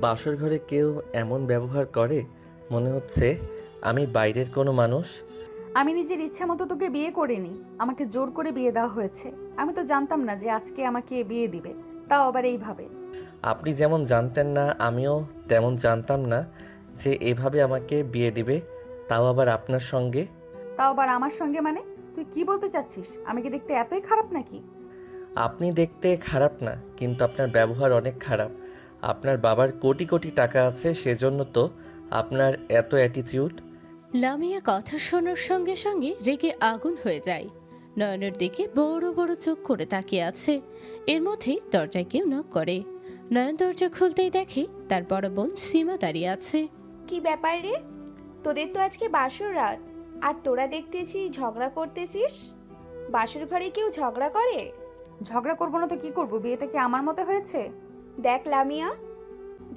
বাসর ঘরে কেউ এমন ব্যবহার করে মনে হচ্ছে আমি বাইরের কোনো মানুষ। আমি নিজের ইচ্ছা মতো তোকে বিয়ে করিনি, আমাকে জোর করে বিয়ে দেওয়া হয়েছে। আমি তো জানতাম না যে আজকে আমাকে বিয়ে দিবে, তাও আবার এইভাবে। আপনি যেমন জানতেন না আমিও তেমন জানতাম না যে এভাবে আমাকে বিয়ে দিবে, তাও আবার আপনার সঙ্গে। তাও আবার আমার সঙ্গে মানে? তুই কি বলতে চাচ্ছিস? আমি কি দেখতে এতই খারাপ নাকি? আপনি দেখতে খারাপ না, কিন্তু আপনার ব্যবহার অনেক খারাপ। আপনার বাবার কোটি কোটি টাকা আছে, সেজন্য তো আপনার এত অ্যাটিটিউড। লামিয়া কথা শোনার সঙ্গে সঙ্গে রেগে আগুন হয়ে যায়। নয়নের দিকে বড় বড় চোখ করে তাকিয়ে আছে। এর মধ্যেই দরজায় কেউ নক করে। নয়ন দরজা খুলতেই দেখে তার বড় বোন সীমা দাঁড়িয়ে আছে। কি ব্যাপার রে? তোদের তো আজকে বাসর রাত, আর তোরা দেখতেছি ঝগড়া করতেছিস। বাসর ঘরে কেউ ঝগড়া করে? ঝগড়া করবো না তো কি করবো? বিয়েটা কি আমার মতে হয়েছে? দেখ লামিয়া,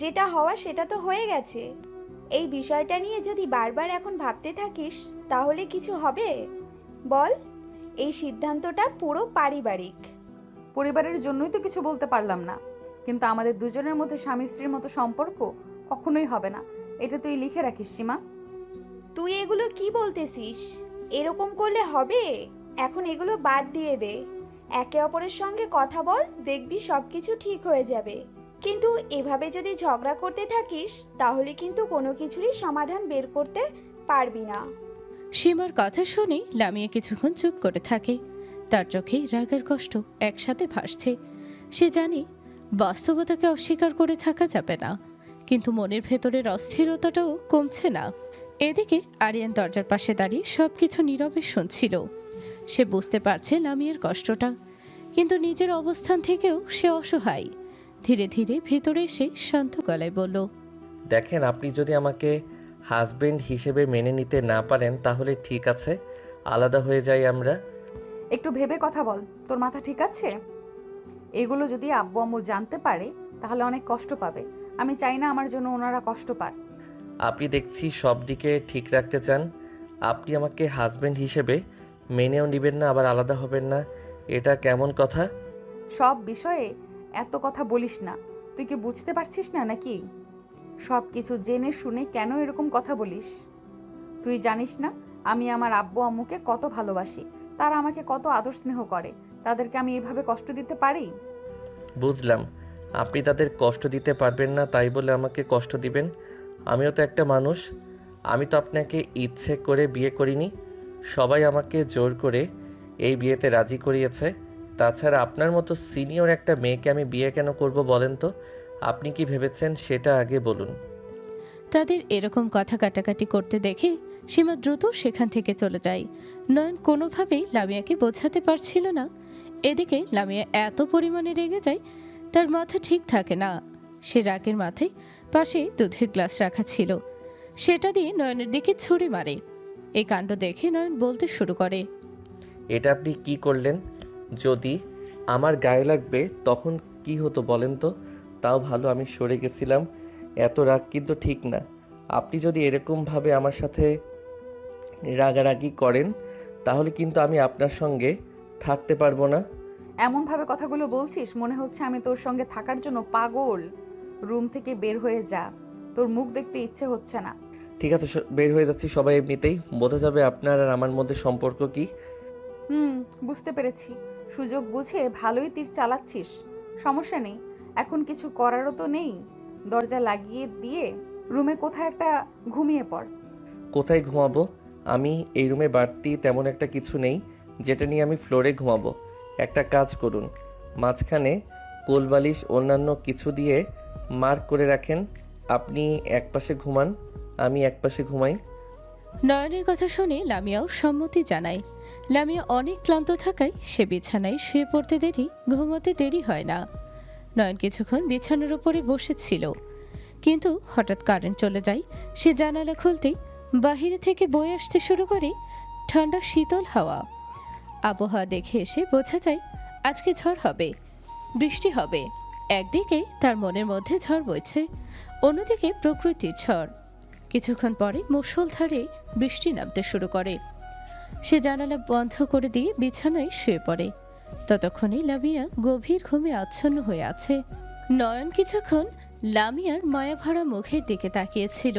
যেটা হওয়ার সেটা তো হয়ে গেছে। এই বিষয়টা নিয়ে যদি বারবার এখন ভাবতে থাকিস তাহলে কিছু হবে? বল, এই সিদ্ধান্তটা পুরো পারিবারিক। পরিবারের জন্যই তো কিছু বলতে পারলাম না, কিন্তু আমাদের দুজনের মধ্যে স্বামী স্ত্রীর মতো সম্পর্ক কখনোই হবে না, এটা তুই লিখে রাখিস সীমা। তুই এগুলো কি বলতেছিস? এরকম করলে হবে? এখন এগুলো বাদ দিয়ে দে, একে অপরের সঙ্গে কথা বল, দেখবি সবকিছু ঠিক হয়ে যাবে। কিন্তু এভাবে যদি ঝগড়া করতে থাকিস তাহলে কিন্তু কোনো কিছুরই সমাধান বের করতে পারবি না। সীমার কথা শুনে লামিয়া কিছুক্ষণ চুপ করে থাকে। তার চোখে রাগের কষ্ট একসাথে ভাসছে। সে জানে বাস্তবতাকে অস্বীকার করে থাকা যাবে না, কিন্তু মনের ভেতরের অস্থিরতাটাও কমছে না। এদিকে আরিয়ান দরজার পাশে দাঁড়িয়ে সবকিছু নীরবে শুনছিল। সে বুঝতে পারছে লামিয়ার কষ্টটা, কিন্তু নিজের অবস্থান থেকেও সে অসহায়। ধীরে ধীরে ভেতরে এসে শান্ত গলায় বলল, দেখেন, আপনি যদি আমাকে হাজবেন্ড হিসেবে মেনে নিতে না পারেন তাহলে ঠিক আছে, আলাদা হয়ে যাই আমরা। একটু ভেবে কথা বল, তোর মাথা ঠিক আছে? এগুলো যদি আব্বু আম্মু জানতে পারে তাহলে অনেক কষ্ট পাবে। আমি চাই না আমার জন্য ওনারা কষ্ট পাক। আপনি দেখছি সব দিকে ঠিক রাখতে চান। আপনি আমাকে হাজবেন্ড হিসেবে মেনেও নেবেন না, আবার আলাদা হবেন না, এটা কেমন কথা? সব বিষয়ে এত কথা বলিস না। তুই কি বুঝতে পারছিস না নাকি? সব কিছু জেনে শুনে কেন এরকম কথা বলিস? তুই জানিস না আমি আমার আব্বু আম্মুকে কত ভালোবাসি, তারা আমাকে কত আদর স্নেহ করে। তাদেরকে আমি এভাবে কষ্ট দিতে পারি? বুঝলাম, আপনি তাদের কষ্ট দিতে পারবেন না তাই বলে আমাকে কষ্ট দিবেন। আমিও তো একটা মানুষ, আমি তো আপনাকে ইচ্ছে করে বিয়ে করিনি, সবাই আমাকে জোর করে এই বিয়েতে রাজি করিয়েছে। তাছাড়া আপনার মতো সিনিয়র একটা মেয়েকে আমি বিয়ে কেন করব বলেন তো? আপনি কি ভেবেছেন সেটা আগে বলুন। তাদের এরকম কথা কাটাকাটি করতে দেখে সীমা দ্রুত সেখান থেকে চলে যায়। নয়ন কোনোভাবেই লামিয়াকে বোঝাতে পারছিল না। এদিকে লামিয়া এত পরিমাণে রেগে যায় তার মাথা ঠিক থাকে না। সে রাগের মাথায় পাশে দুধের গ্লাস রাখা ছিল, সেটা দিয়ে নয়নের দিকে ছুরি মারে। এই কাণ্ড দেখে নয়ন বলতে শুরু করে, এটা আপনি কি করলেন? যদি আমার গায়ে লাগবে তখন কি হতো বলেন তো? তাও ভালো আমি সরে গেছিলাম। এত রাগ কিন্তু ঠিক না। আপনি যদি এরকমভাবে আমার সাথে রাগারাগি করেন তাহলে কিন্তু আমি আপনার সঙ্গে থাকতে পারবো না। এমনভাবে কথাগুলো বলছিস মনে হচ্ছে আমি তোর সঙ্গে থাকার জন্য পাগল। রুম থেকে বের হয়ে যা, তোর মুখ দেখতে ইচ্ছে হচ্ছে না। ঠিক আছে, বের হয়ে যাচ্ছি। সবাই এমনিতেই বোঝা যাবে আপনার আর আমার মধ্যে সম্পর্ক কি। হুম, বুঝতে পেরেছি। সুযোগ বুঝে ভালোই তীর চালাচ্ছিস। সমস্যা নেই, এখন কিছু করারও তো নেই। দরজা লাগিয়ে দিয়ে রুমে কোথায় একটা ঘুমিয়ে পড়। কোথায় ঘুমাবো? আমি এই রুমে বাড়তি তেমন একটা কিছু নেই যেটা নিয়ে আমি ফ্লোরে ঘুমাবো। একটা কাজ করুন, মাঝখানে কোলবালিশ অন্যান্য কিছু দিয়ে মার্ক করে রাখেন। আপনি একপাশে ঘুমান, আমি একপাশে ঘুমাই। নয়নের কথা শুনে লামিয়াও সম্মতি জানায়। লামিয়া অনেক ক্লান্ত থাকায় সে বিছানায় শুয়ে পড়তে দেরি, ঘুমোতে দেরি হয় না। নয়ন কিছুক্ষণ বিছানার উপরে বসেছিল, কিন্তু হঠাৎ কারেন্ট চলে যায়। সে জানালা খুলতেই বাহিরে থেকে বয়ে আসতে শুরু করে ঠান্ডা শীতল হাওয়া। আবহাওয়া দেখে এসে বোঝা যায় আজকে ঝড় হবে, বৃষ্টি হবে। একদিকে তার মনের মধ্যে ঝড় বইছে, অন্যদিকে প্রকৃতির ঝড়। কিছুক্ষণ পরে মুষলধারে বৃষ্টি নামতে শুরু করে। সে জানালা বন্ধ করে দিয়ে বিছানায় শুয়ে পড়ে। ততক্ষণে লামিয়া গভীর ঘুমে আচ্ছন্ন হয়ে আছে। নয়ন কিছুক্ষণ লামিয়ার মায়াভরা মুখের দিকে তাকিয়েছিল।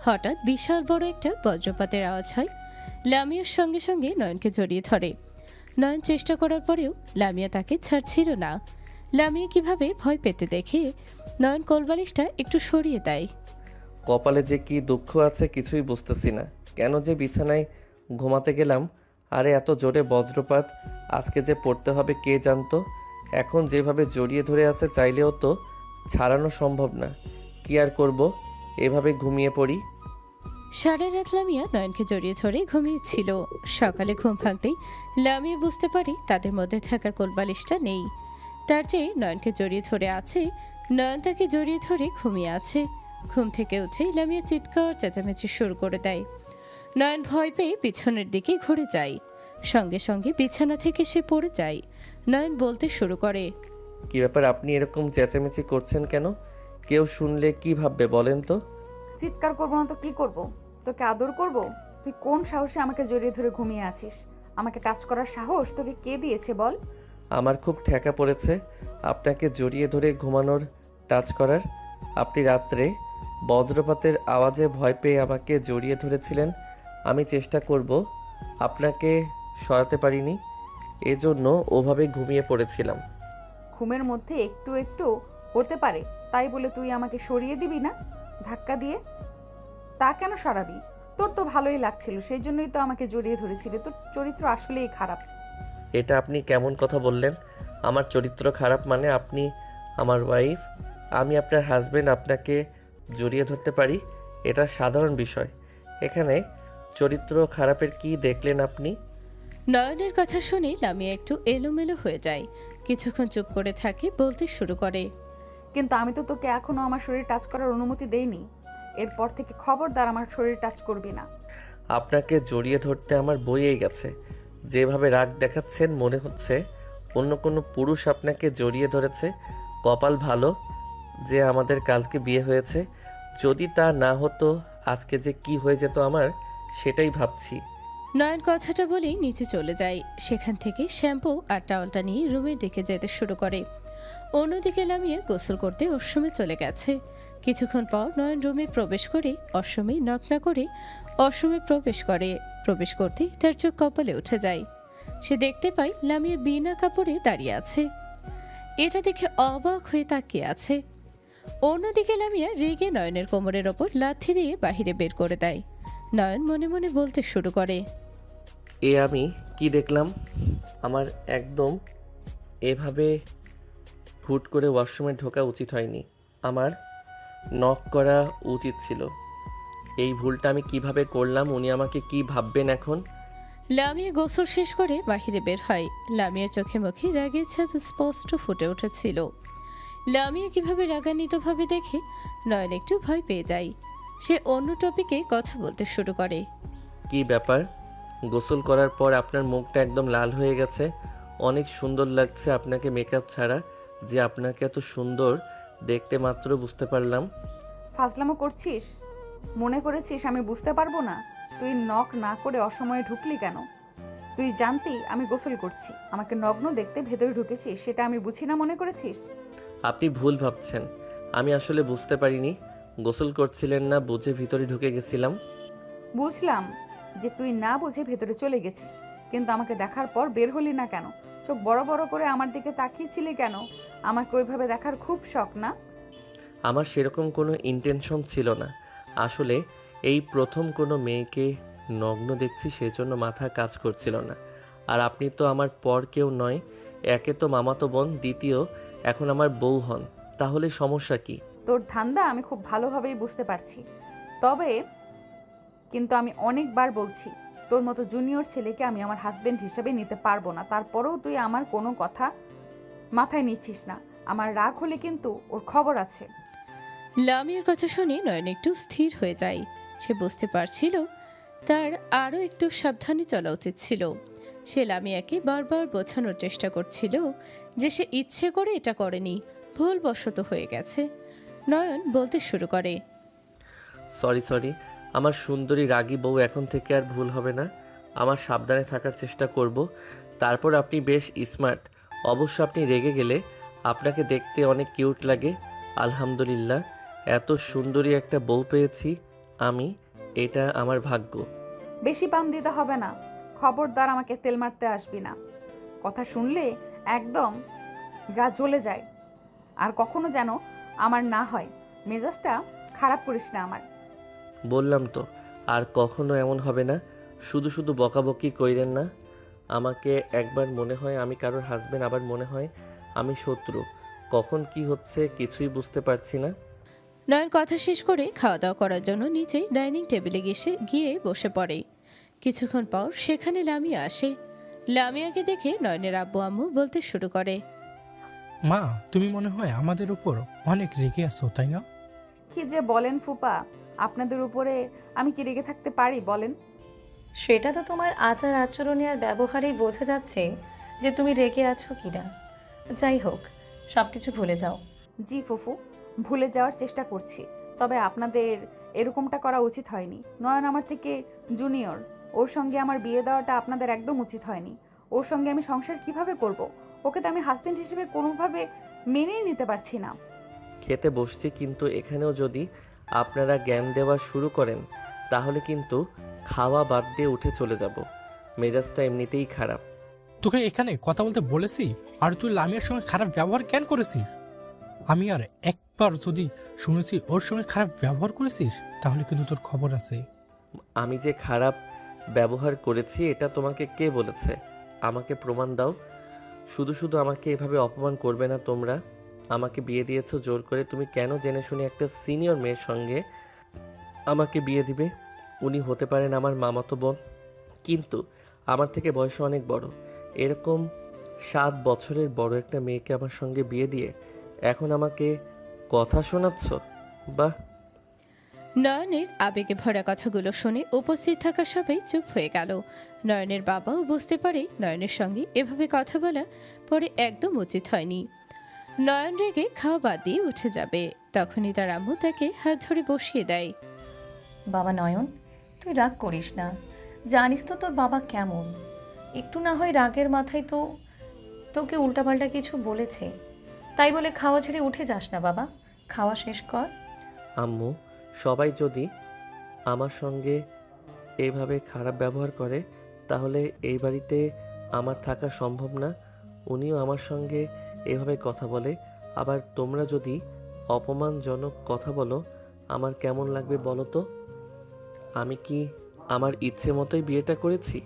হঠাৎ বিশাল বড় একটা বজ্রপাতের আওয়াজ হয়। লামিয়ার সঙ্গে সঙ্গে নয়নকে জড়িয়ে ধরে। নয়ন চেষ্টা করার পরেও লামিয়া তাকে ছাড়ছিল না। লামিয়া কিভাবে ভয় পেতে দেখে নয়ন কোলবালিশটা একটু সরিয়ে দেয়। কপালে যে কি দুঃখ আছে কিছুই বুঝতেছি না। কেন যে বিছানায় ঘুমাতে গেলাম। আরে এত জোরে বজ্রপাত, আজকে যে পড়তে হবে কে জানতো। এখন যেভাবে জড়িয়ে ধরে আছে চাইলেও তো ছাড়ানো সম্ভব না। কি আর করব, এভাবে ঘুমিয়ে পড়ি। সারা রাত লামিয়া নয়নকে জড়িয়ে ধরে ঘুমিয়েছিল। সকালে ঘুম ভাঙতেই লামিয়া বুঝতে পারে তাদের মধ্যে থাকা কোলবালিশটা নেই। তার যে নয়নকে জড়িয়ে ধরে আছে, নয়ন তাকে জড়িয়ে ধরে ঘুমিয়ে আছে। ঘুম থেকে উঠে লামিয়া চিৎকার চেঁচামেচি শুরু করে দেয়। নয়ন ভয় পেয়ে পিছনের দিকে ঘুরে যায়। সঙ্গে সঙ্গে বিছানা থেকে সে পড়ে যায়। নয়ন বলতে শুরু করে, কি ব্যাপার, আপনি এরকম চেঁচামেচি করছেন কেন? কেউ শুনলে কি ভাববে বলেন তো? চিৎকার করবো না তো কি করব? তোকে আদর করব? তুই কোন সাহসে আমাকে জড়িয়ে ধরে ঘুমিয়ে আছিস? আমাকে টাচ করার সাহস তোকে কে দিয়েছে বল? আমার খুব ঠেকা পড়েছে আপনাকে জড়িয়ে ধরে ঘুমানোর, টাচ করার। আপনি রাত্রে বজ্রপাতের আওয়াজে ভয় পেয়ে আমাকে জড়িয়ে ধরেছিলেন। আমি চেষ্টা করব, আপনাকে সরাতে পারিনি, এজন্য ওভাবে ঘুমিয়ে পড়েছিলাম। ঘুমের মধ্যে একটু একটু হতে পারে, তাই বলে তুই আমাকে সরিয়ে দিবি না ধাক্কা দিয়ে? তা কেন সরাবি? তোর তো ভালোই লাগছিল, সেই জন্যই তো আমাকে জড়িয়ে ধরেছিলি। তোর চরিত্র আসলেই খারাপ। এটা আপনি কেমন কথা বললেন? আমার চরিত্র খারাপ মানে? আপনি আমার ওয়াইফ, আমি আপনার হাজবেন্ড, আপনাকে জড়িয়ে ধরতে পারি, এটা সাধারণ বিষয়। এখানে চরিত্র খারাপের কি দেখলেন আপনি? নয়নের কথা শুনে লামিয়া একটু এলোমেলো হয়ে যায়। কিছুক্ষণ চুপ করে থাকে, বলতে শুরু করে, কিন্তু আমি তো তোকে এখনো আমার শরীর টাচ করার অনুমতি দেইনি। এরপর থেকে খবরদার আমার শরীর টাচ করবি না। আপনাকে জড়িয়ে ধরতে আমার বইয়েই গেছে। যেভাবে রাগ দেখাচ্ছেন মনে হচ্ছে অন্য কোনো পুরুষ আপনাকে জড়িয়ে ধরেছে। কপাল ভালো যে আমাদের কালকে বিয়ে হয়েছে। যদি তা না হতো আজকে যে কি হয়ে যেত আমার, সেটাই ভাবছি। নয়ন কথাটা বলেই নিচে চলে যায়। সেখান থেকে শ্যাম্পু আর টাওয়ালটা নিয়ে রুমের দিকে যেতে শুরু করে। অন্যদিকে লামিয়া গোসল করতে অশ্রমে চলে গেছে। কিছুক্ষণ পর নয়ন রুমে প্রবেশ করে অশ্রমে নক না করে অশ্রমে প্রবেশ করতেই তার চোখ কপালে উঠে যায়। সে দেখতে পায় লামিয়া বিনা কাপড়ে দাঁড়িয়ে আছে। এটা দেখে অবাক হয়ে তাকিয়ে আছে। অন্যদিকে লামিয়া রেগে নয়নের কোমরের ওপর লাথি দিয়ে বাহিরে বের করে দেয়। নয়ন মনে মনে বলতে শুরু করে, এ আমি কি দেখলাম? আমার একদম এভাবে হুট করে ওয়াশরুমে ঢোকা উচিত হয়নি। আমার নক করা উচিত ছিল। এই ভুলটা আমি কিভাবে করলাম? উনি আমাকে কি ভাববেন এখন? লামিয়া গোসল শেষ করে বাহিরে বের হয়। লামিয়ার চোখে মুখে রাগের ছাপ স্পষ্ট ফুটে উঠেছিল। লামিয়া কিভাবে রাগান্বিতভাবে দেখে নয়ন একটু ভয় পেয়ে যায়। সে অন্য টপিকে কথা বলতে শুরু করে, কি ব্যাপার? গোসল করার পর আপনার মুখটা একদম লাল হয়ে গেছে। অনেক সুন্দর লাগছে আপনাকে মেকআপ ছাড়া। যে আপনাকে এত সুন্দর দেখতে মাত্র বুঝতে পারলাম। ফাজলামো করছিস? মনে করেছিস আমি বুঝতে পারবো না? তুই নক না করে অসময়ে ঢুকলি কেন? তুই জানতি আমি গোসল করছি, আমাকে নগ্ন দেখতে ভেতরে ঢুকেছিস, সেটা আমি বুঝি না মনে করেছিস? আপনি ভুল ভাবছেন। আমি আসলে বুঝতে পারিনি গোসল করছিলেন না, বুঝে ভিতরে ঢুকে গেছিলাম। বুঝলাম যে তুই না বুঝে ভেতরে চলে গেছিস, কিন্তু আমাকে দেখার পর বের হলি না কেন? চোখ বড় বড় করে আমার দিকে তাকিয়েছিলি কেন? আমাকে ওইভাবে দেখার খুব শখ না? আমার সেরকম কোনো ইন্টেনশন ছিল না। আসলে এই প্রথম কোনো মেয়েকে নগ্ন দেখছি, সেজন্য মাথা কাজ করছিল না। আর আপনি তো আমার পর কেউ নয়। একে তো মামাতো বোন, দ্বিতীয় এখন আমার বউ হন। তাহলে সমস্যা কি? তোর ধান্দা আমি খুব ভালোভাবেই বুঝতে পারছি। তবে কিন্তু আমি অনেকবার বলছি, তোর মতো জুনিয়র ছেলেকে আমি আমার হাজবেন্ড হিসেবে নিতে পারবো না। তারপরেও তুই আমার কোনো কথা মাথায় নিচ্ছিস না। আমার রাগ হলে কিন্তু ওর খবর আছে। লামিয়ার কথা শুনে নয়ন একটু স্থির হয়ে যায়। সে বুঝতে পারছিল তার আরও একটু সাবধানে চলা উচিত ছিল। সে লামিয়াকে বারবার বোঝানোর চেষ্টা করছিল যে সে ইচ্ছে করে এটা করেনি, ভুলবশত হয়ে গেছে। নয়ন বলতে শুরু করে, সরি, আমার সুন্দরী রাগী বউ, এখন থেকে আর ভুল হবে না। আমার সাবধানে থাকার চেষ্টা করব। তারপর আপনি বেশ স্মার্ট। অবশ্য আপনি রেগে গেলে আপনাকে দেখতে অনেক কিউট লাগে। আলহামদুলিল্লাহ, এত সুন্দরী একটা বউ পেয়েছি আমি, এটা আমার ভাগ্য। বেশি পাম দিতে হবে না, খবরদার আমাকে তেল মারতে আসবি না। কথা শুনলে একদম গা জ্বলে যায়। আর কখনো যেন আমার না হয়, মেজাজটা খারাপ করিস না আমার। বললাম তো, আর কখনো এমন হবে না। শুধু শুধু বকাবকি কইরেন না। আমাকে একবার মনে হয় আমি কারোর হাজবেন্ড, আবার মনে হয় আমি শত্রু। কখন কি হচ্ছে কিছুই বুঝতে পারছি না। নয়ন কথা শেষ করে খাওয়া দাওয়া করার জন্য নিচে ডাইনিং টেবিলে গিয়ে বসে পড়ে। কিছুক্ষণ পর সেখানে লামিয়া আসে। লামিয়াকে দেখে নয়নের আব্বু আম্মু বলতে শুরু করে, মা, তুমি মনে হয় আমাদের উপর অনেক রেগে আছো, তাই না? কি যে বলেন ফুপা, আপনাদের উপরে আমি কি রেগে থাকতে পারি বলেন? সেটা তো তোমার আচার আচরণে আর ব্যবহারেই বোঝা যাচ্ছে যে তুমি রেগে আছো কিনা। যাই হোক, সব কিছু ভুলে যাও। জি ফুফু, ভুলে যাওয়ার চেষ্টা করছি। তবে আপনাদের এরকমটা করা উচিত হয়নি। নয়ন আমার থেকে জুনিয়র, ওর সঙ্গে আমার বিয়ে দেওয়াটা আপনাদের একদম উচিত হয়নি। ওর সঙ্গে আমি সংসার কিভাবে করব? ওকে তো আমি হাজবেন্ড হিসেবে কোনোভাবে মেনেই নিতে পারছি না। খেতে বসছি, কিন্তু এখানেও যদি আপনারা জ্ঞান দেওয়া শুরু করেন তাহলে কিন্তু খাওয়া বাদ দিয়ে উঠে চলে যাব। মেজাজটা এমনিতেই খারাপ। তোকে এখানে কথা বলতে বলেছি, আর তুই লামিয়ার সঙ্গে খারাপ ব্যবহার কেন করেছিস? আমি আর একবার যদি শুনেছি ওর সঙ্গে খারাপ ব্যবহার করেছিস, তাহলে কিন্তু তোর খবর আছে। আমি যে খারাপ ব্যবহার করেছি এটা তোমাকে কে বলেছে? আমাকে প্রমাণ দাও। শুধু শুধু আমাকে এভাবে অপমান করবে না তোমরা। আমাকে বিয়ে দিয়েছো জোর করে। তুমি কেন জেনে শুনে একটা সিনিয়র মেয়ের সঙ্গে আমাকে বিয়ে দিবে? উনি হতে পারেন আমার মামাতো বোন, কিন্তু আমার থেকে বয়সে অনেক বড়। এরকম 7 বছরের বড় একটা মেয়েকে আমার সঙ্গে বিয়ে দিয়ে এখন আমাকে কথা শোনাচ্ছ? বাহ! নয়নের আবেগে ভরা কথাগুলো শুনে উপস্থিত থাকা সবাই চুপ হয়ে গেল। নয়নের বাবাও বুঝতে পারে নয়নের সঙ্গে এভাবে কথা বলা পরে একদম উচিত হয়নি। নয়ন রেগে খাওয়া বাদ দিয়ে উঠে যাবে, তখনই তার আম্মু তাকে হাত ধরে বসিয়ে দেয়। বাবা নয়ন, তুই রাগ করিস না। জানিস তো তোর বাবা কেমন। একটু না হয় রাগের মাথায় তোকে উল্টাপাল্টা কিছু বলেছে, তাই বলে খাওয়া ছেড়ে উঠে যাস না বাবা। খাওয়া শেষ কর। আম্মু, সবাই যদি আমার সঙ্গে এইভাবে খারাপ ব্যবহার করে তাহলে এই বাড়িতে আমার থাকা সম্ভব না। উনিও আমার সঙ্গে এভাবে কথা বলে, আবার তোমরা যদি অপমানজনক কথা বলো আমার কেমন লাগবে বলো তো? আমি কি আমার ইচ্ছে মতোই বিয়েটা করেছি?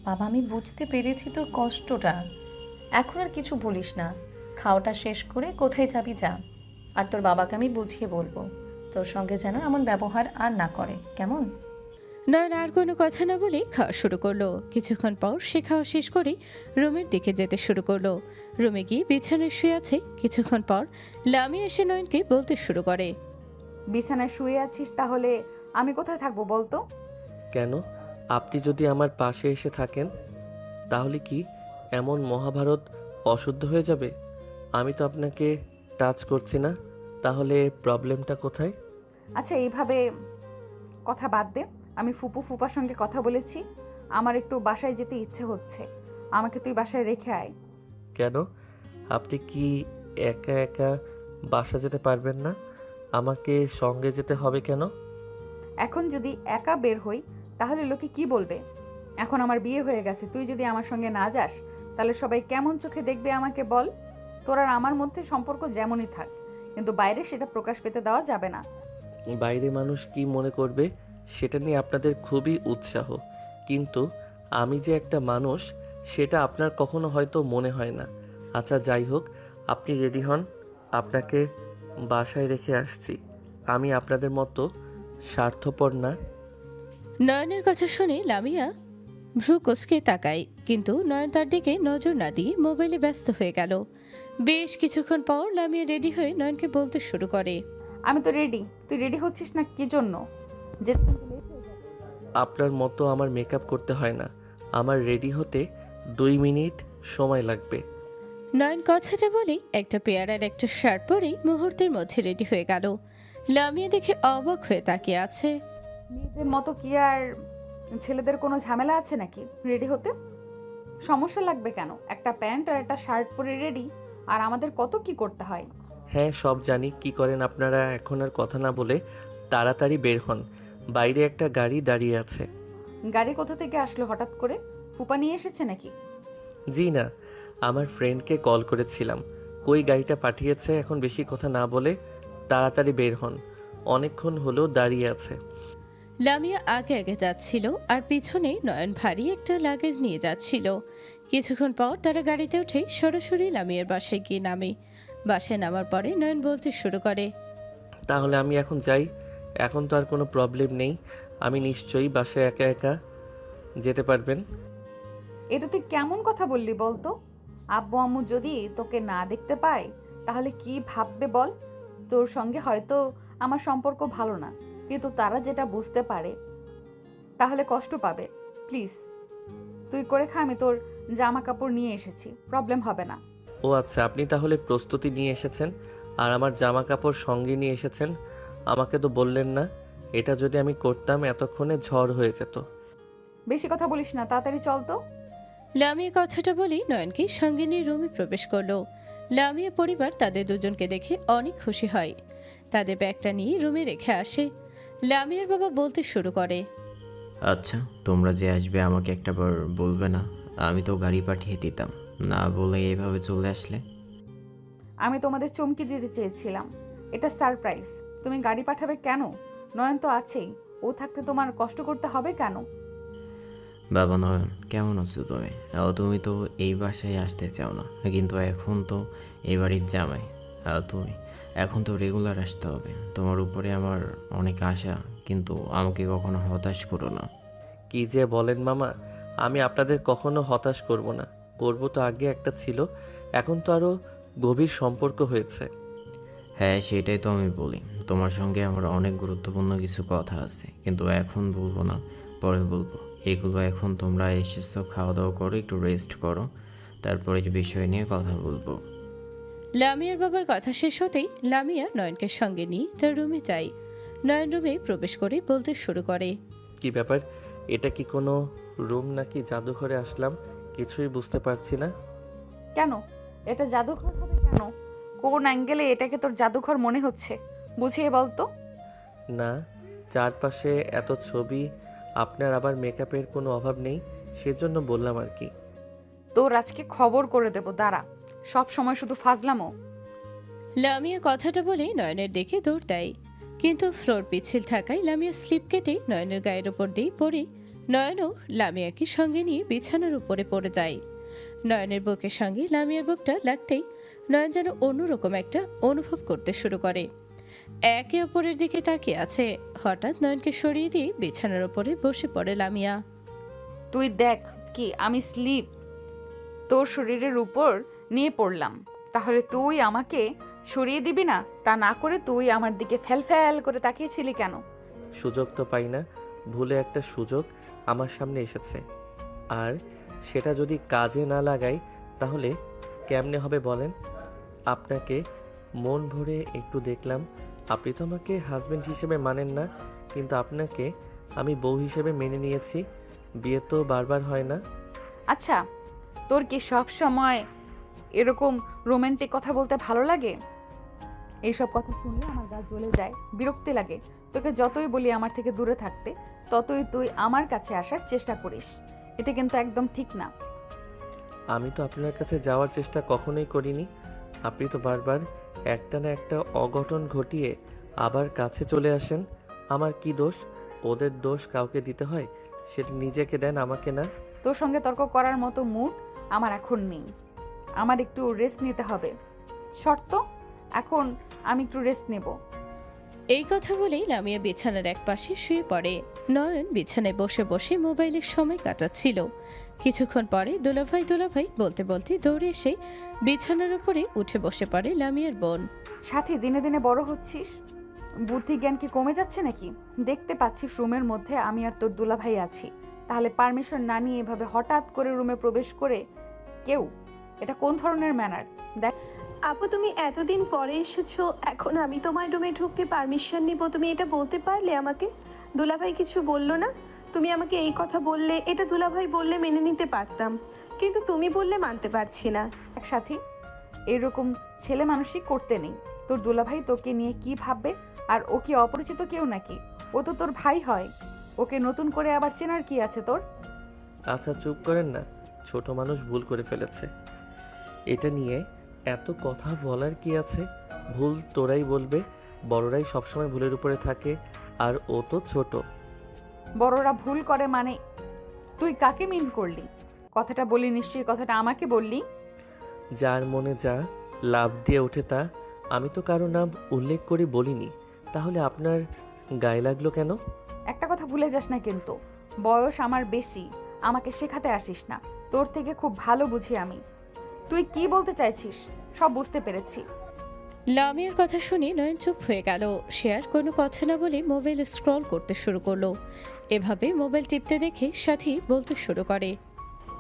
বাবা, আমি বুঝতে পেরেছি তোর কষ্টটা। এখন আর কিছু বলিস না। খাওয়াটা শেষ করে কোথায় যাবি যা। আর তোর বাবাকে আমি বুঝিয়ে বলবো তোর সঙ্গে যেন এমন ব্যবহার আর না করে, কেমন? নয়ন আর কোনো কথা না বলে খাওয়া শুরু করলো। কিছুক্ষণ পর সে খাওয়া শেষ করে রুমের দিকে যেতে শুরু করলো। রুমে গিয়ে বিছানায় শুয়ে আছে। কিছুক্ষণ পর লামিয়া এসে নয়নকে বলতে শুরু করে, বিছানায় শুয়ে আছিস, তাহলে আমি কোথায় থাকবো বলতো? কেন? আপনি যদি আমার পাশে এসে থাকেন তাহলে কি এমন মহাভারত অশুদ্ধ হয়ে যাবে? আমি তো আপনাকে টাচ করছি না, তাহলে প্রবলেমটা কোথায়? আচ্ছা, এইভাবে কথা বাদ দে। আমি ফুপার সঙ্গে কথা বলেছি, আমার একটু বাসায় যেতে ইচ্ছে হচ্ছে। আমাকে তুই বাসায় রেখে আয়। কেন? আপনি কি একা একা বাসা যেতে পারবেন না? আমাকে সঙ্গে যেতে হবে কেন? এখন যদি একা বের হই তাহলে লোকে কি বলবে? এখন আমার বিয়ে হয়ে গেছে, তুই যদি আমার সঙ্গে না যাস তাহলে সবাই কেমন চোখে দেখবে আমাকে বল? তোর আর আমার মধ্যে সম্পর্ক যেমনই থাক, কিন্তু বাইরে সেটা প্রকাশ পেতে দেওয়া যাবে না। বাইরে মানুষ কি মনে করবে সেটা নিয়ে আপনাদের খুবই উৎসাহ, কিন্তু আমি যে একটা মানুষ সেটা আপনার কখনো হয়তো মনে হয় না। আচ্ছা যাই হোক, আপনি রেডি হন, আপনাকে বাসায় রেখে আসছি। আমি আপনাদের মতো স্বার্থপর না। নয়নের কথা শুনে লামিয়া ভ্রু কুঁচকে তাকায়, কিন্তু নয়ন তার দিকে নজর না দিয়ে মোবাইলে ব্যস্ত হয়ে গেল। বেশ কিছুক্ষণ পর লামিয়া রেডি হয়ে নয়নকে বলতে শুরু করে, আমি তো রেডি, তুই রেডি হচ্ছিস না কি জন্য? যে আপনার মতো আমার মেকআপ করতে হয় না। আমার রেডি হতে 2 মিনিট সময় লাগবে। নয়ন কথাটা বলেই একটা পেয়ার আর একটা শার্ট পরেই মুহূর্তের মধ্যে রেডি হয়ে গেল। লামিয়া দেখে অবাক হয়ে তাকিয়ে আছে। মেয়েদের মতো কি আর ছেলেদের কোনো ঝামেলা আছে নাকি রেডি হতে? সমস্যা লাগবে কেন? একটা প্যান্ট আর একটা শার্ট পরে রেডি, আর আমাদের কত কি করতে হয়। হ্যাঁ সব জানি। কি করেন আপনারা এখন আর কথা না বলে তাড়াতাড়ি বের হন, বাইরে একটা গাড়ি দাঁড়িয়ে আছে। গাড়ি কোথা থেকে আসলো হঠাৎ করে? ফুপা নিয়ে এসেছে নাকি? জি না, আমার ফ্রেন্ডকে কল করেছিলাম, কই গাড়িটা পাঠিয়েছে। এখন বেশি কথা না বলে তাড়াতাড়ি বের হন, অনেকক্ষণ হলো দাঁড়িয়ে আছে। লামিয়া আগে আগে যাচ্ছিল আর পিছনে নয়ন ভারী একটা লাগেজ নিয়ে যাচ্ছিল। কিছুক্ষণ পর তারা গাড়িতে উঠে সরাসরি লামিয়ার বাসায় গিয়ে নামে। বাসায় নামার পরে নয়ন বলতে শুরু করে, তাহলে আমি এখন যাই? এখন তো আর কোনো প্রবলেম নেই, আমি নিশ্চয়ই বাসায় একা একা যেতে পারবেন। এটা তুই কেমন কথা বললি বলতো? আব্বু আম্মু যদি তোকে না দেখতে পায় তাহলে কি ভাববে বল? তোর সঙ্গে হয়তো আমার সম্পর্ক ভালো না, কিন্তু তারা যেটা বুঝতে পারে তাহলে কষ্ট পাবে। প্লিজ তুই করে খা, আমি তোর জামা কাপড় নিয়ে এসেছি, প্রবলেম হবে না। ও আচ্ছা, আপনি তাহলে প্রস্তুতি নিয়ে এসেছেন আর আমার জামা কাপড় সঙ্গে নিয়ে এসেছেন। আমাকে তো বললেন না। এটা যদি আমি করতাম এতক্ষণে ঝড় হয়ে যেত। বেশি কথা বলিস না, তাড়াতাড়ি চল তো। লামিয়া কথাটা বলেই নয়নকে সঙ্গে নিয়ে রুমে প্রবেশ করলো। লামিয়া পরিবার তাদের দুজনকে দেখে অনেক খুশি হয়। তাদের ব্যাগটা নিয়ে রুমে রেখে আসে। লামিয়ার বাবা বলতে শুরু করে, আচ্ছা, তোমরা যে আসবে আমাকে একটাবার বলবে না? আমি তো গাড়ি পাঠিয়ে দিতাম, না বলে এভাবে চলে আসলে। আমি তোমাদের চমকে দিতে চেয়েছিলাম, এটা সারপ্রাইজ। তুমি গাড়ি পাঠাবে কেন? নয়ন তো আছেই, ও থাকতে তোমার কষ্ট করতে হবে কেন? বাবা নয়ন, কেমন আছো তুমি? তুমি তো এই বাসায় আসতে চাও না, কিন্তু এখন তো এই বাড়ির জামাই। তুমি এখন তো রেগুলার আসতে হবে। তোমার উপরে আমার অনেক আশা, কিন্তু আমাকে কখনো হতাশ করো না। কি যে বলেন মামা, আমি আপনাদের কখনো হতাশ করব না। করব তো আগে একটা ছিল, এখন তো আরও গভীর সম্পর্ক হয়েছে। হ্যাঁ, সেটাই তো আমি বলি। তোমার সঙ্গে আমার অনেক গুরুত্বপূর্ণ কিছু কথা আছে, কিন্তু এখন বলবো না, পরে বলবো। এগুলো এখন তোমরা এসেছো, খাওয়া দাওয়া করো, একটু রেস্ট করো, তারপরে এই বিষয় নিয়ে কথা বলবো। লামিয়ার বাবার কথা শেষ হতেই লামিয়া নয়নকে সঙ্গে নিয়ে তার রুমে যায়। নয়ন রুমে প্রবেশ করে বলতে শুরু করে, কি ব্যাপার? এটা কি কোনো রুম নাকি জাদুঘরে আসলাম? কিছুই বুঝতে পারছি না। কেন এটা জাদুঘর হবে কেন? কোন অ্যাঙ্গেলে এটাকে তোর জাদুঘর মনে হচ্ছে বুঝিয়ে বল তো। না, চারপাশে এত ছবি, আপনার আবার মেকআপের কোনো অভাব নেই, সেজন্য বললাম আর কি। তোর আজকে খবর করে দেব, দাঁড়া। সব সময় শুধু ফাজলামো। লামিয়া কথাটা বলে নয়নের দিকে দৌড় দেয়, কিন্তু ফ্লোর পিছিল থাকায় লামিয়া স্লিপ কেটে নয়নের গায়ের উপর দিয়ে পড়ে নয়নও লামিয়াকে সঙ্গে নিয়ে বিছানার উপরে পড়ে যায়। নয়নের বুকের সঙ্গে লামিয়ার বুকটা লাগতেই নয়ন যেন অন্যরকম একটা অনুভব করতে শুরু করে। একে অপরের দিকে তাকিয়ে আছে। হঠাৎ নয়নকে সরিয়ে দিয়ে বিছানার উপরে বসে পড়ে লামিয়া। তুই দেখ কি আমি স্লিপ তোর শরীরের উপর নিয়ে পড়লাম, তাহলে তুই আমাকে সরিয়ে দিবি না? তা না করে তুই আমার দিকে ফ্যাল ফ্যাল করে তাকিয়েছিলি কেন? সুযোগ তো পাই না, ভুলে একটা সুযোগ আমার সামনে এসেছে, আর সেটা যদি কাজে না লাগাই তাহলে কেমনে হবে বলেন? আপনাকে মন ভরে একটু দেখলাম। আপনি তো আমাকে হাজবেন্ড হিসেবে মানেন না, কিন্তু আপনাকে আমি বউ হিসেবে মেনে নিয়েছি। বিয়ে তো বারবার হয় না। আচ্ছা, তোর কি সব সময় এরকম রোমান্টিক কথা বলতে ভালো লাগে? এইসব কথা শুনলে আমার গা জ্বলে যায়, বিরক্তি লাগে। তোকে যতই বলি আমার থেকে দূরে থাকতে, ততই তুই আমার কাছে আসার চেষ্টা করিস। এটা কিন্তু একদম ঠিক না। আমি তো আপনার কাছে যাওয়ার চেষ্টা কখনোই করিনি। আপনি তো বারবার একটা না একটা অঘটন ঘটিয়ে আবার কাছে চলে আসেন। আমার কি দোষ? ওদের দোষ কাউকে দিতে হয়, সেটা নিজেকে দেন, আমাকে না। তোর সঙ্গে তর্ক করার মতো মুড আমার এখন নেই। আমার একটু রেস্ট নিতে হবে। শর্ত, এখন আমি একটু রেস্ট নেব। এই কথা বলেই লামিয়া বিছানার এক পাশে শুয়ে পড়ে। নয়ন বিছানায় বসে বসে মোবাইলের সময় কাটাচ্ছিল। কিছুক্ষণ পরে দুলাভাই দুলাভাই বলতে বলতে দৌড়ে এসে বিছানার উপরে উঠে বসে পড়ে লামিয়ার বোন। সাথী, দিনে দিনে বড় হচ্ছিস, বুদ্ধি জ্ঞান কি কমে যাচ্ছে নাকি? দেখতে পাচ্ছি রুমের মধ্যে আমি আর তোর দুলাভাই আছি, তাহলে পারমিশন না নিয়ে এভাবে হঠাৎ করে রুমে প্রবেশ করে কেউ, এটা কোন ধরনের ম্যানার? দেখ আপু, তুমি এতদিন পরে এসেছো, এখন আমি তোমার রুমে ঢুকতে পারমিশন নিব? তুমি এটা বলতে পারলে আমাকে? দুলাভাই কিছু বললো না? তুমি আমাকে এই কথা বললে, এটা দুলাভাই বললে মেনে নিতে পারতাম, কিন্তু তুমি বললে মানতে পারছি না। এক সাথী, এরকম ছেলে মানুষই করতে নেই। তোর দুলাভাই তোকে নিয়ে কি ভাববে? আর ও কি অপরিচিত কেউ নাকি? ও তো তোর ভাই হয়। ওকে নতুন করে আবার চেনার কি আছে তোর? আচ্ছা চুপ করেন না, ছোট মানুষ ভুল করে ফেলেছে। এটা নিয়ে এত কথা বলার কি আছে? ভুল তোরাই বলবে, বড়রাই সবসময় ভুলের উপরে থাকে, আর ও তো ছোট। বড়রা ভুল করে মানে? তুই কাকে মিন করলি? কথাটা বলি নিশ্চয়ই কথাটা আমাকে বললি? যার মনে যা লাভ দিয়ে ওঠে তা। আমি তো কারো নাম উল্লেখ করে বলিনি, তাহলে আপনার গায়ে লাগলো কেন? একটা কথা ভুলে যাস না কিন্তু, বয়স আমার বেশি, আমাকে শেখাতে আসিস না। তোর থেকে খুব ভালো বুঝি আমি। তুই কি বলতে চাইছিস সব বুঝতে পেরেছি। লামিয়ার কথা শুনে নয়ন চুপ হয়ে গেল। সে আর কোনো কথা না বলে মোবাইল স্ক্রল করতে শুরু করলো। এভাবে মোবাইল টিপতে দেখে সাথী বলতে শুরু করে,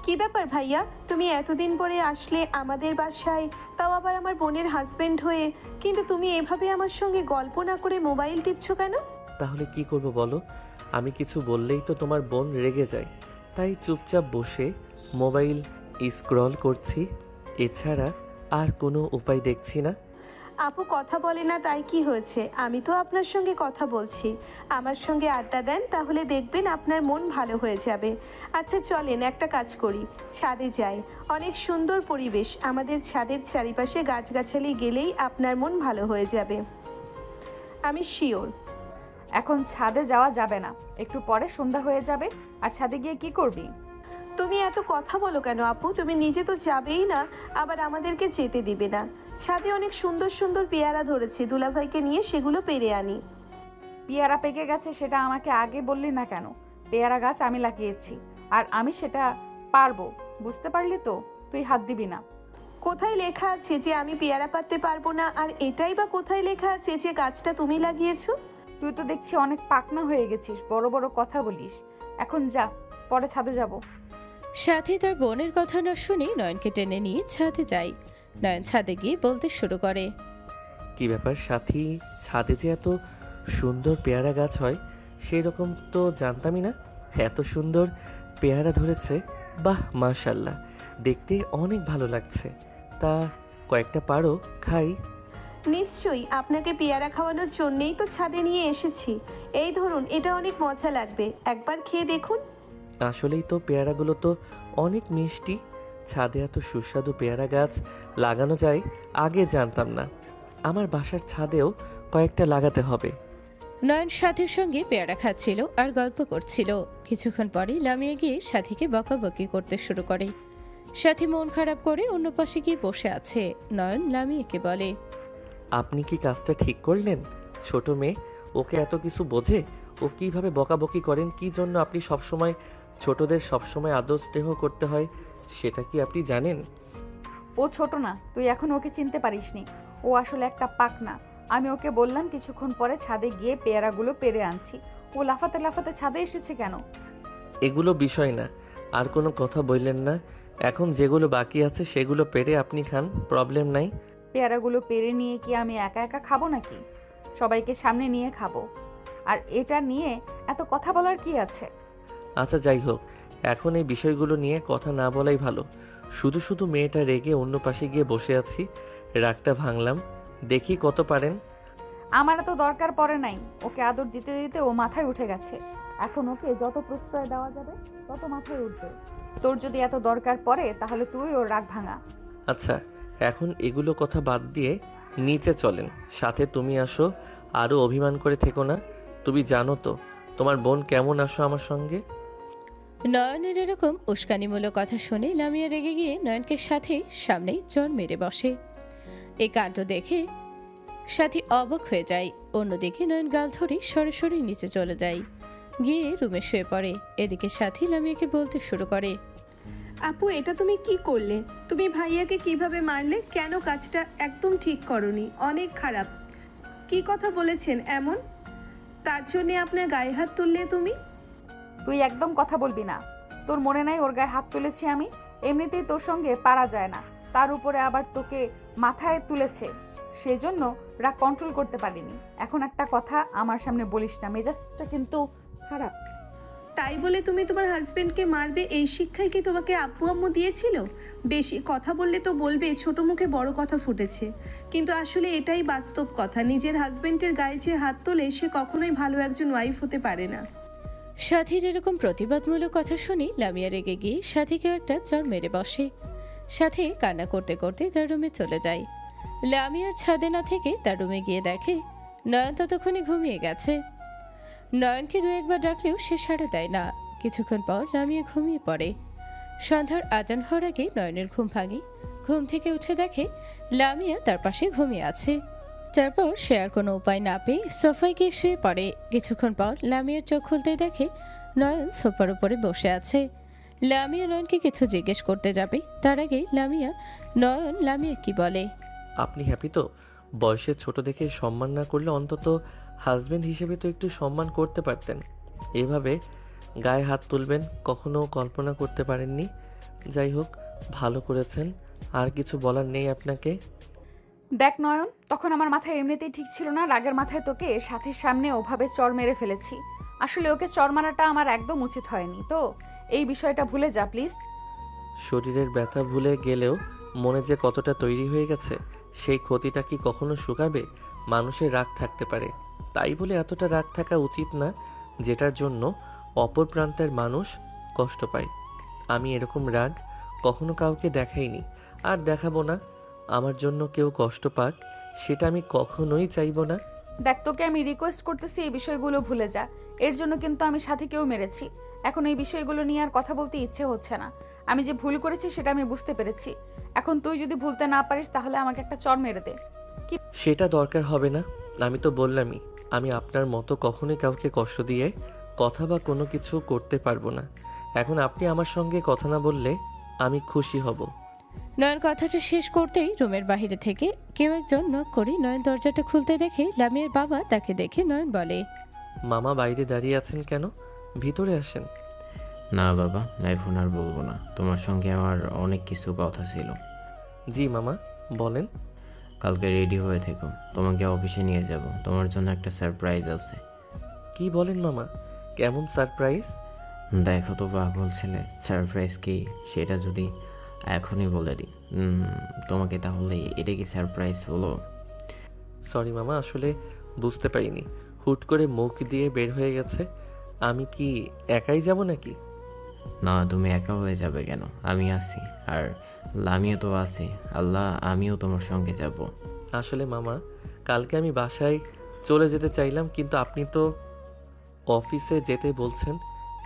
কি ব্যাপার ভাইয়া, তুমি এতদিন পরে আসলে আমাদের বাসায়, তাও আবার আমার বোনের হাজবেন্ড হয়ে, কিন্তু তুমি এভাবে আমার সঙ্গে গল্প না করে মোবাইল টিপছো কেন? তাহলে কি করব বলো? আমি কিছু বললেই তো তোমার বোন রেগে যায়, তাই চুপচাপ বসে মোবাইল স্ক্রল করছি। এছাড়া আর কোনো উপায় দেখছি না। আপু কথা বলে না তাই কি হয়েছে? আমি তো আপনার সঙ্গে কথা বলছি, আমার সঙ্গে আড্ডা দেন, তাহলে দেখবেন আপনার মন ভালো হয়ে যাবে। আচ্ছা চলেন একটা কাজ করি, ছাদে যাই। অনেক সুন্দর পরিবেশ, আমাদের ছাদের চারিপাশে গাছগাছালি গেলেই আপনার মন ভালো হয়ে যাবে, আমি শিওর। এখন ছাদে যাওয়া যাবে না, একটু পরে সন্ধ্যা হয়ে যাবে। আর ছাদে গিয়ে কি করবি? তুমি এত কথা বলো কেন আপু? তুমি নিজে তো যাবেই না, আবার আমাদেরকে যেতে দিবে না। ছাদে অনেক সুন্দর সুন্দর পেয়ারা ধরেছি, দুলাভাইকে নিয়ে সেগুলো পেরে আনি। পেয়ারা পেকে গেছে সেটা আমাকে আগে বললি না কেন? পেয়ারা গাছ আমি লাগিয়েছি, আর আমি সেটা পারবো, বুঝতে পারলি তো? তুই হাত দিবি না। কোথায় লেখা আছে যে আমি পেয়ারা পারতে পারবো না? আর এটাই বা কোথায় লেখা আছে যে গাছটা তুমি লাগিয়েছো? তুই তো দেখছি অনেক পাকনা হয়ে গেছিস, বড় বড় কথা বলিস। এখন যা, পরে ছাদে যাব। সাথী তার বোনের কথা না শুনে নয়নকে টেনে নিয়ে ছাদে যায়। নয়ন ছাদে গিয়ে বলতে শুরু করে, কি ব্যাপার সাথী, ছাদে যে এত সুন্দর পেয়ারা গাছ হয় সেই রকম তো জানতামই না। এত সুন্দর পেয়ারা ধরেছে, বাহ মাশাল্লাহ, দেখতে অনেক ভালো লাগছে। তা কয়েকটা পারো, খাই। নিশ্চয়ই, আপনাকে পেয়ারা খাওয়ানোর জন্যেই তো ছাদে নিয়ে এসেছি। এই ধরুন, এটা অনেক মজা লাগবে, একবার খেয়ে দেখুন। আসলেই তো পেয়ারাগুলো তো অনেক মিষ্টি। ছাদে এত সুস্বাদু পেয়ারা গাছ লাগানো যায় আগে জানতাম না। আমার বাসার ছাদেও কয়েকটা লাগাতে হবে। নয়ন সাথীর সঙ্গে পেয়ারা খাচ্ছিল আর গল্প করছিল। কিছুক্ষণ পরে লামিয়ে গিয়ে সাথীকে বকাবকি করতে শুরু করে। সাথী মন খারাপ করে অন্য পাশে গিয়ে বসে আছে। নয়ন লামিয়াকে বলে, আপনি কি কাজটা ঠিক করলেন? ছোট মেয়ে, ওকে এত কিছু বোঝে? ও কিভাবে বকাবকি করেন? কি জন্য আপনি সবসময় ছোটদের সবসময় আদর স্নেহ করতে হয়, সেটা কি আপনি জানেন? ও ছোট না, তুই এখন ওকে চিনতে পারিসনি। ও আসলে একটা পাকনা। আমি ওকে বললাম কিছুক্ষণ পরে ছাদে গিয়ে পেয়ারাগুলো পেরে আনছি, ও লাফাতে লাফাতে ছাদে এসেছে কেন? এগুলো বিষয় না, আর কোনো কথা বললেন না। এখন যেগুলো বাকি আছে সেগুলো পেরে আপনি খান, প্রবলেম নাই। পেয়ারাগুলো পেরে নিয়ে কি আমি একা একা খাবো নাকি? সবাইকে সামনে নিয়ে খাবো। আর এটা নিয়ে এত কথা বলার কি আছে? আচ্ছা যাই হোক, এখন এই বিষয়গুলো নিয়ে কথা না বলাই ভালো। শুধু শুধু মেয়েটা রেগে অন্য পাশে গিয়ে বসে আছি, রাগটা ভাঙলাম। দেখি কত পারেন। আমার তো দরকার পড়ে নাই, ওকে আদর দিতে দিতে ও মাথায় উঠে গেছে। এখন ওকে যত প্রশ্রয় দেওয়া যাবে তত মাথায় উঠবে। তোর যদি এত দরকার পড়ে তাহলে তুই ওর রাগ ভাঙা। আচ্ছা, এখন এগুলো কথা বাদ দিয়ে নিচে চলেন, সাথে তুমি আসো। আরও অভিমান করে থেকো না। তুমি জানো তো তোমার বোন কেমন, আসো আমার সঙ্গে। নয়নের এরকম উস্কানিমূলক কথা শুনে লামিয়া রেগে গিয়ে নয়নকে সাথে সামনেই চড় মেরে বসে। এই কাণ্ড দেখে সাথী অবাক হয়ে যায়। অন্যদিকে নয়ন গাল ধরে সরাসরি নিচে চলে যায়, গিয়ে রুমে শুয়ে পড়ে। এদিকে সাথী লামিয়াকে বলতে শুরু করে, আপু এটা তুমি কি করলে? তুমি ভাইয়াকে কিভাবে মারলে? কেন? কাজটা একদম ঠিক করনি, অনেক খারাপ। কি কথা বলেছেন এমন? তার জন্যে আপনার গায়ে হাত তুললে তুমি? তুই একদম কথা বলবি না। তোর মনে নাই ওর গায়ে হাত তুলেছি আমি? এমনিতেই তোর সঙ্গে পারা যায় না, তার উপরে আবার তোকে মাথায় তুলেছে, সেজন্য রাগ কন্ট্রোল করতে পারিনি। এখন একটা কথা আমার সামনে বলিস না, মেজাজটা কিন্তু খারাপ। তাই বলে তুমি তোমার হাজবেন্ডকে মারবে, এই শিক্ষাই কি তোমাকে আব্বু আম্মু দিয়েছিল? বেশি কথা বললে তো বলবে ছোট মুখে বড় কথা ফুটেছে, কিন্তু আসলে এটাই বাস্তব কথা। নিজের হাজবেন্ডের গায়ে যে হাত তোলে সে কখনোই ভালো একজন ওয়াইফ হতে পারে না। সাথীর এরকম প্রতিবাদমূলক কথা শুনে লামিয়া রেগে গিয়ে সাথীকেও একটা চড় মেরে বসে। সাথী কান্না করতে করতে তার রুমে চলে যায়। লামিয়ার ছাদে না থেকে তার রুমে গিয়ে দেখে নয়ন ততক্ষণে ঘুমিয়ে গেছে। নয়নকে দু একবার ডাকলেও সে সাড়া দেয় না। কিছুক্ষণ পর লামিয়া ঘুমিয়ে পড়ে। সন্ধ্যার আজান হওয়ার আগে নয়নের ঘুম ভাঙে। ঘুম থেকে উঠে দেখে লামিয়া তার পাশে ঘুমিয়ে আছে। তারপর সে আর কোনো উপায় না পেয়ে সোফায় গিয়ে শুয়ে পড়ে। কিছুক্ষণ পর লামিয়ার চোখ খুলতে দেখে নয়ন সোফার উপরে বসে আছে। লামিয়া নয়নকে কিছু জিজ্ঞেস করতে যাবে, তার আগে লামিয়া কি বলে। আপনি হ্যাপি তো? বয়সে ছোট দেখে সম্মান না করলে অন্তত হাজবেন্ড হিসেবে তো একটু সম্মান করতে পারতেন। এভাবে গায়ে হাত তুলবেন কখনো কল্পনা করতে পারেননি। যাই হোক, ভালো করেছেন। আর কিছু বলার নেই আপনাকে। দেখ নয়ন, তখন আমার মাথায় এমনিতেই ঠিক ছিল না। রাগের মাথায় তোকে সাথীর সামনে ওভাবে চড় মেরে ফেলেছি। আসলে ওকে চড় মারাটা আমার একদম উচিত হয়নি। তো এই বিষয়টা ভুলে যা প্লিজ। শরীরের ব্যথা ভুলে গেলেও মনে যে কতটা তৈরি হয়ে গেছে, সেই ক্ষতিটা কি কখনো শুকাবে? মানুষের রাগ থাকতে পারে, তাই বলে এতটা রাগ থাকা উচিত না যেটার জন্য অপর প্রান্তের মানুষ কষ্ট পায়। আমি এরকম রাগ কখনো কাউকে দেখাইনি, আর দেখাবো না। আমার জন্য কেউ কষ্ট পাক সেটা আমি কখনোই চাইবো না। দেখ, তোকে আমি রিকোয়েস্ট করতেছি এই বিষয়গুলো ভুলে যা। এর জন্য কিন্তু আমি সাথীকেও মেরেছি। এখন এই বিষয়গুলো নিয়ে আর কথা বলতে ইচ্ছে হচ্ছে না। আমি যে ভুল করেছি সেটা আমি বুঝতে পেরেছি। এখন তুই যদি ভুলতে না পারিস তাহলে আমাকে একটা চড় মেরে দে। সেটা দরকার হবে না। আমি তো বললামই, আমি আপনার মতো কখনোই কাউকে কষ্ট দিয়ে কথা বা কোনো কিছু করতে পারবো না। এখন আপনি আমার সঙ্গে কথা না বললে আমি খুশি হব। নয়ন কথাটা শেষ করতেই রুমের বাইরে থেকে কেউ একজন নক করে নয়ন দরজাটা খুলতে দেখে লামিয়ার বাবা তাকে দেখে নয়ন বলে, মামা বাইরে দাঁড়িয়ে আছেন কেন? ভিতরে আসেন। না বাবা, এখন আর বলবো না। তোমার সঙ্গে আমার অনেক কিছু কথা ছিল। জি মামা, বলেন। কালকে রেডি হয়ে থেকো, তোমাকে অফিসে নিয়ে যাব। তোমার জন্য একটা সারপ্রাইজ আছে। কি বলেন মামা? কেমন সারপ্রাইজ? দেখো তো পাগল ছেলে, সারপ্রাইজ কি সেটা যদি এখনই বলে দিই তোমাকে, তাহলে এটা কি সারপ্রাইজ হলো? সরি মামা, আসলে বুঝতে পারিনি। হুট করে মুখ দিয়ে বের হয়ে গেছে। আমি কি একাই যাব নাকি? না, তুমি একা হয়ে যাবে কেন? আমি আছি, আর লামিও তো আছে। আল্লাহ, আমিও তোমার সঙ্গে যাব। আসলে মামা, কালকে আমি বাসায় চলে যেতে চাইলাম, কিন্তু আপনি তো অফিসে যেতে বলছেন।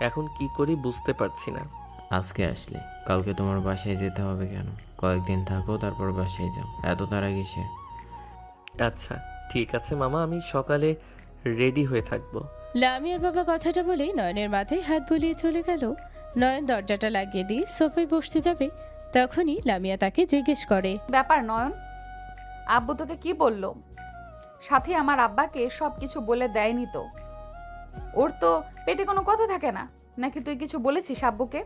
এখন কি করি বুঝতে পারছি না। আজকে আসলে কালকে তোমার বাসায় যেতে হবে কেন? কয়েকদিন থাকো, তারপর বাসায় যাও। এত তাড়া কিসের? আচ্ছা ঠিক আছে মামা, আমি সকালে রেডি হয়ে থাকবো। লামিয়ার বাবা কথাটা বলে নয়নের মাথায় হাত বুলিয়ে চলে গেল। নয়ন দরজাটা লাগিয়ে দিয়ে সোফায় বসতে যাবে, তখনই লামিয়া তাকে জিজ্ঞেস করে, ব্যাপার নয়ন, আব্বু তোকে কি বললো? সাথী আমার আব্বাকে সব কিছু বলে দেয়নি তো? ওর তো পেটে কোনো কথা থাকে না নাকি? তুই কিছু বলেছিস আব্বুকে?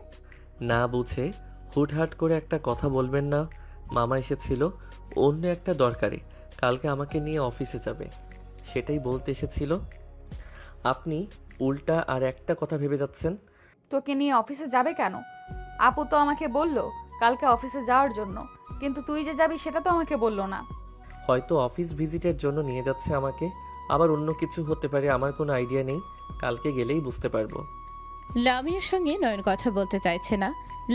না বুঝে হুটহাট করে একটা কথা বলবেন না। মামা এসেছিল অন্য একটা দরকারে, কালকে আমাকে নিয়ে অফিসে যাবে, সেটাই বলতে এসেছিল। আপনি উল্টা আর একটা কথা ভেবে যাচ্ছেন। তোকে নিয়ে অফিসে যাবে কেন? আপু তো আমাকে বললো কালকে অফিসে যাওয়ার জন্য, কিন্তু তুই যে যাবি সেটা তো আমাকে বললো না। হয়তো অফিস ভিজিটের জন্য নিয়ে যাচ্ছে আমাকে, আবার অন্য কিছু হতে পারে, আমার কোনো আইডিয়া নেই। কালকে গেলেই বুঝতে পারবো। লামিয়ার সঙ্গে নয়ন কথা বলতে চাইছে না।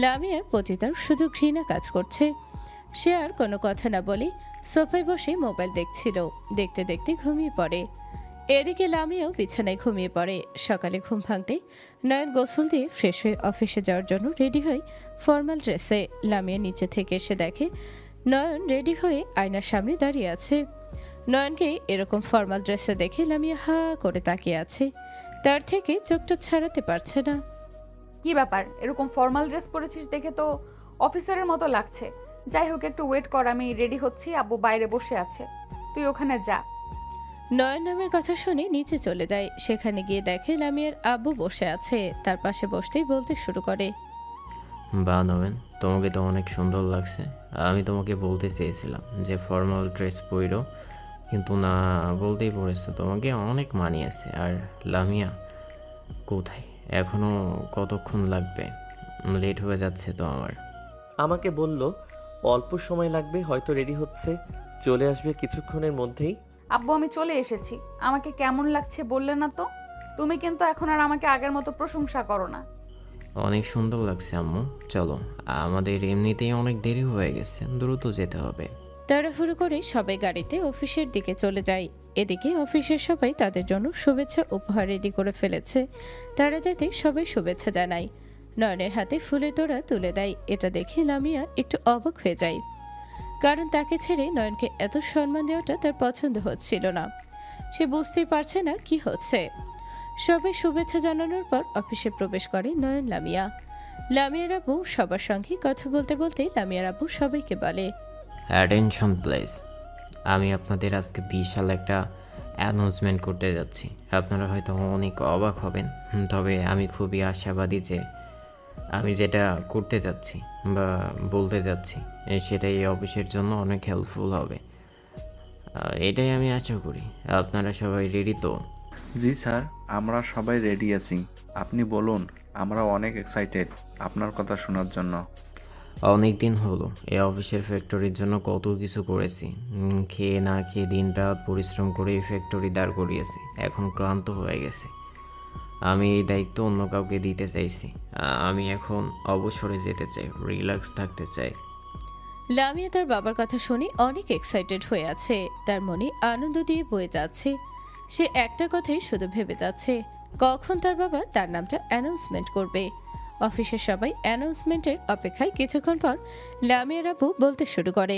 লামিয়ার প্রতি তার শুধু ঘৃণা কাজ করছে। সে আর কোনো কথা না বলে সোফায় বসে মোবাইল দেখছিল। দেখতে দেখতে ঘুমিয়ে পড়ে। এদিকে লামিয়াও বিছানায় ঘুমিয়ে পড়ে। সকালে ঘুম ভাঙতে নয়ন গোসল দিয়ে ফ্রেশ হয়ে অফিসে যাওয়ার জন্য রেডি হয় ফর্মাল ড্রেসে। লামিয়া নিচে থেকে এসে দেখে নয়ন রেডি হয়ে আয়নার সামনে দাঁড়িয়ে আছে। নয়নকে এরকম ফর্মাল ড্রেসে দেখে লামিয়া হা করে তাকিয়ে আছে। তার থেকে চোখটা ছাড়াতে পারছে না। কি ব্যাপার, এরকম ফর্মাল ড্রেস পরেছিস দেখে তো অফিসারের মতো লাগছে। যাই হোক, একটু ওয়েট কর, আমি রেডি হচ্ছি। আব্বু বাইরে বসে আছে, তুই ওখানে যা। নয়ন নামের কথা শুনে নিচে চলে যায়। সেখানে গিয়ে দেখে লামিয়ার আব্বু বসে আছে। তার পাশে বসতেই বলতে শুরু করে, বা নবেন, তোমাকে তো অনেক সুন্দর লাগছে। আমি তোমাকে বলতে চেয়েছিলাম যে ফর্মাল ড্রেস পরো, কিন্তু না বলতেই পড়েছো। তোমাকে অনেক মানিয়েছে। আর লামিয়া কোথায়? এখনও কতক্ষণ লাগবে? লেট হয়ে যাচ্ছে তো আমার। আমাকে বলল অল্প সময় লাগবে, হয়তো রেডি হচ্ছে, চলে আসবে কিছুক্ষণের মধ্যেই। আব্বু আমি চলে এসেছি। আমাকে কেমন লাগছে বললে না তো? তুমি কিন্তু এখন আর আমাকে আগের মতো প্রশংসা করো না। অনেক সুন্দর লাগছে আম্মু। চলো, আমাদের এমনিতেই অনেক দেরি হয়ে গেছে, দ্রুত যেতে হবে। তাড়াহুড়ো করে সবাই গাড়িতে অফিসের দিকে চলে যায়। এদিকে অফিসের সবাই তাদের জন্য শুভেচ্ছা উপহার রেডি করে ফেলেছে। তারা যাতে সবাই শুভেচ্ছা জানায়। নয়নের হাতে ফুলের তোড়া তুলে দেয়। এটা দেখে লামিয়া একটু অবাক হয়ে যায়, কারণ তাকে ছেড়ে নয়নকে এত সম্মান দেওয়াটা তার পছন্দ হচ্ছিল না। সে বুঝতেই পারছে না কি হচ্ছে। সবাই শুভেচ্ছা জানানোর পর অফিসে প্রবেশ করে নয়ন লামিয়া। লামিয়ার আব্বু সবার সঙ্গে কথা বলতে বলতে লামিয়ার আব্বু সবাইকে বলে, অ্যাটেনশন প্লিজ, আমি আপনাদের আজকে বিশাল একটা অ্যানাউন্সমেন্ট করতে যাচ্ছি। আপনারা হয়তো অনেক অবাক হবেন, তবে আমি খুবই আশাবাদী যে আমি যেটা করতে যাচ্ছি বা বলতে যাচ্ছি সেটা এই অফিসের জন্য অনেক হেল্পফুল হবে। এটাই আমি আশা করি। আপনারা সবাই রেডি তো? জি স্যার, আমরা সবাই রেডি আছি। আপনি বলুন, আমরা অনেক এক্সাইটেড আপনার কথা শোনার জন্য। অনেক দিন হলো এই অফিসের ফ্যাক্টরির জন্য কত কিছু করেছি। খেয়ে না খেয়ে দিনরাত পরিশ্রম করে এই ফ্যাক্টরি দাঁড় করিয়েছি। এখন ক্লান্ত হয়ে গেছে। আমি এই দায়িত্ব অন্য কাউকে দিতে চাইছি। আমি এখন অবসরে যেতে চাই, রিল্যাক্স থাকতে চাই। লামিয়া তার বাবার কথা শুনে অনেক এক্সাইটেড হয়ে আছে। তার মনে আনন্দ দিয়ে বয়ে যাচ্ছে। সে একটা কথাই শুধু ভেবে যাচ্ছে, কখন তার বাবা তার নামটা অ্যানাউন্সমেন্ট করবে। অফিসের সবাই অ্যানাউন্সমেন্টের অপেক্ষায়। কিছুক্ষণ পর লামিয়ার আব্বু বলতে শুরু করে,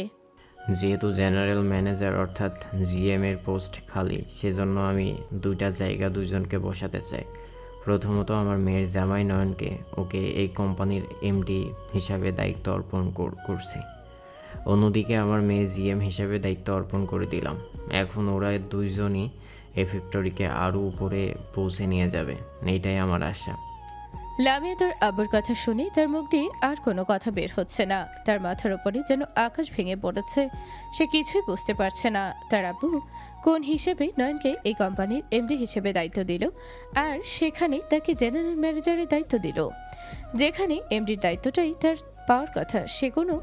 যেহেতু জেনারেল ম্যানেজার অর্থাৎ জিএম এর পোস্ট খালি, সেজন্য আমি দুইটা জায়গা দুজনকে বসাতে চাই। প্রথমত আমার মেয়ের জামাই নয়নকে, ওকে এই কোম্পানির এমডি হিসাবে দায়িত্ব অর্পণ করছি। অন্যদিকে আমার মেয়ে জিএম হিসাবে দায়িত্ব অর্পণ করে দিলাম। এখন ওরা দুইজনই এই ফ্যাক্টরিকে আরও উপরে পৌঁছে নিয়ে যাবে, এইটাই আমার আশা। লামিয়া তার আব্বুর কথা শুনে তার মুখ দিয়ে আর কোনো কথা বের হচ্ছে না। তার মাথার উপরে যেন আকাশ ভেঙে পড়েছে। সে কিছুই বুঝতে পারছে না তার আব্বু কোন হিসেবে নয়নকে এই কোম্পানির এমডি হিসেবে দায়িত্ব দিল, আর সেখানে তাকে জেনারেল ম্যানেজারের দায়িত্ব দিল, যেখানে এমডির দায়িত্বটাই তার পাওয়ার কথা। সে কোনো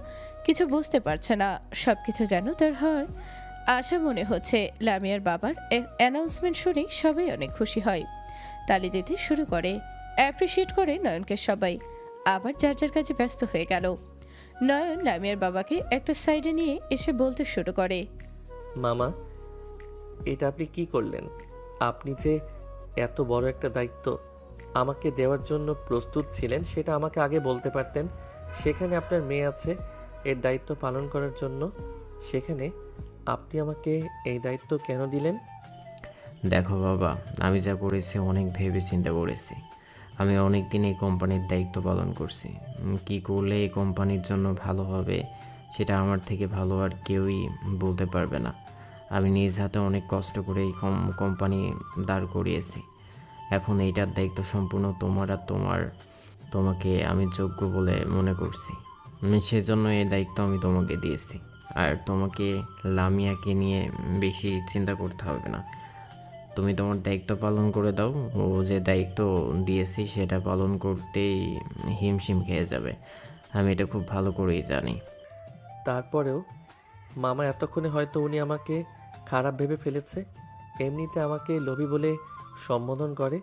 কিছু বুঝতে পারছে না। সব কিছু যেন তার হওয়ার আশা মনে হচ্ছে। লামিয়ার বাবার অ্যানাউন্সমেন্ট শুনে সবাই অনেক খুশি হয়, তালি দিতে শুরু করে, অ্যাপ্রিসিয়েট করে নয়নকে সবাই। আবার যার যার কাজে ব্যস্ত হয়ে গেল। নয়ন লামিয়ার বাবাকে একটা সাইডে নিয়ে এসে বলতে শুরু করে, মামা, এটা আপনি কি করলেন? আপনি যে এত বড় একটা দায়িত্ব আমাকে দেওয়ার জন্য প্রস্তুত ছিলেন, সেটা আমাকে আগে বলতে পারতেন। সেখানে আপনার মেয়ে আছে এর দায়িত্ব পালন করার জন্য, সেখানে আপনি আমাকে এই দায়িত্ব কেন দিলেন? দেখো বাবা, আমি যা করেছি অনেক ভেবে চিন্তা করেছি। আমি অনেক দিন এই কোম্পানির দায়িত্ব পালন করছি। কি করলে এই কোম্পানির জন্য ভালো হবে সেটা আমার থেকে ভালো আর কেউই বলতে পারবে না। আমি নিজ হাতে অনেক কষ্ট করে এই কোম্পানি দাঁড় করিয়েছি। এখন এইটার দায়িত্ব সম্পূর্ণ তোমার, আর তোমাকে আমি যোগ্য বলে মনে করছি। সেজন্য এই দায়িত্ব আমি তোমাকে দিয়েছি। আর তোমাকে লামিয়াকে নিয়ে বেশি চিন্তা করতে হবে না। তুমি তোমার দায়িত্ব পালন করে দাও। ও যে দায়িত্ব দিয়েছি সেটা পালন করতেই হিমশিম খেয়ে যাবে। আমি এটা খুব ভালো করেই জানি। তারপরেও মামা, এতক্ষণে হয়তো উনি আমাকে খারাপ ভেবে ফেলেছে। এমনিতে আমাকে লোভী বলে সম্বোধন করে,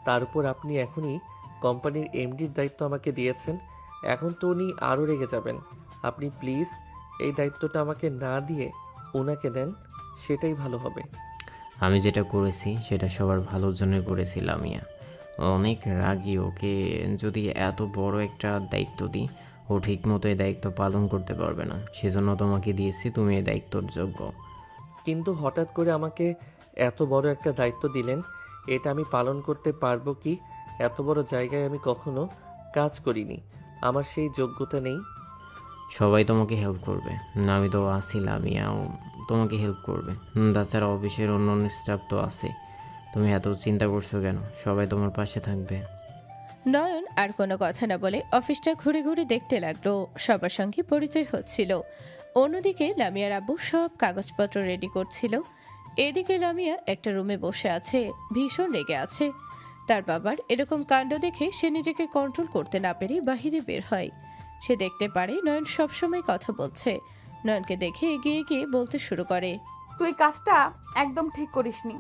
তার উপর আপনি এখনই কোম্পানির এমডির দায়িত্ব আমাকে দিয়েছেন। এখন তো উনি আরও রেগে যাবেন। আপনি প্লিজ এই দায়িত্বটা আমাকে না দিয়ে ওনাকে দেন, সেটাই ভালো হবে। আমি যেটা করেছি সেটা সবার ভালোর জন্য করেছি লামিয়া। অনেক রাগী, ওকে যদি এত বড় একটা দায়িত্ব দিই ও ঠিক মতো এই দায়িত্ব পালন করতে পারবে না। সেজন্য তোমাকে দিয়েছি, তুমি এই দায়িত্বর যোগ্য। কিন্তু হঠাৎ করে আমাকে এত বড় একটা দায়িত্ব দিলেন, এটা আমি পালন করতে পারবো কি? এত বড় জায়গায় আমি কখনো কাজ করিনি, আমার সেই যোগ্যতা নেই। সবাই তোমাকে হেল্প করবে, আমি তো আছি, লামিয়াও তোমাকে হেল্প করবে। তাছাড়া অফিসের অন্য স্টাফ তো আছে। তুমি এত চিন্তা করছো কেন? সবাই তোমার পাশে থাকবে। নয়ন আর কোনো কথা না বলে অফিসটা ঘুরে ঘুরে দেখতে লাগলো। সবার সঙ্গে পরিচয় হচ্ছিল। অন্যদিকে লামিয়ার আব্বু সব কাগজপত্র রেডি করছিল। এদিকে লামিয়া একটা রুমে বসে আছে, ভীষণ রেগে আছে। তার বাবার এরকম কাণ্ড দেখে সে নিজেকে কন্ট্রোল করতে না পেরে বাহিরে বের হয়। সে দেখতে পারে নয়ন সবসময় কথা বলছে। নয়নকে দেখে এগিয়ে গিয়ে বলতে শুরু করে, তুই কাজটা একদম ঠিক করিসনি।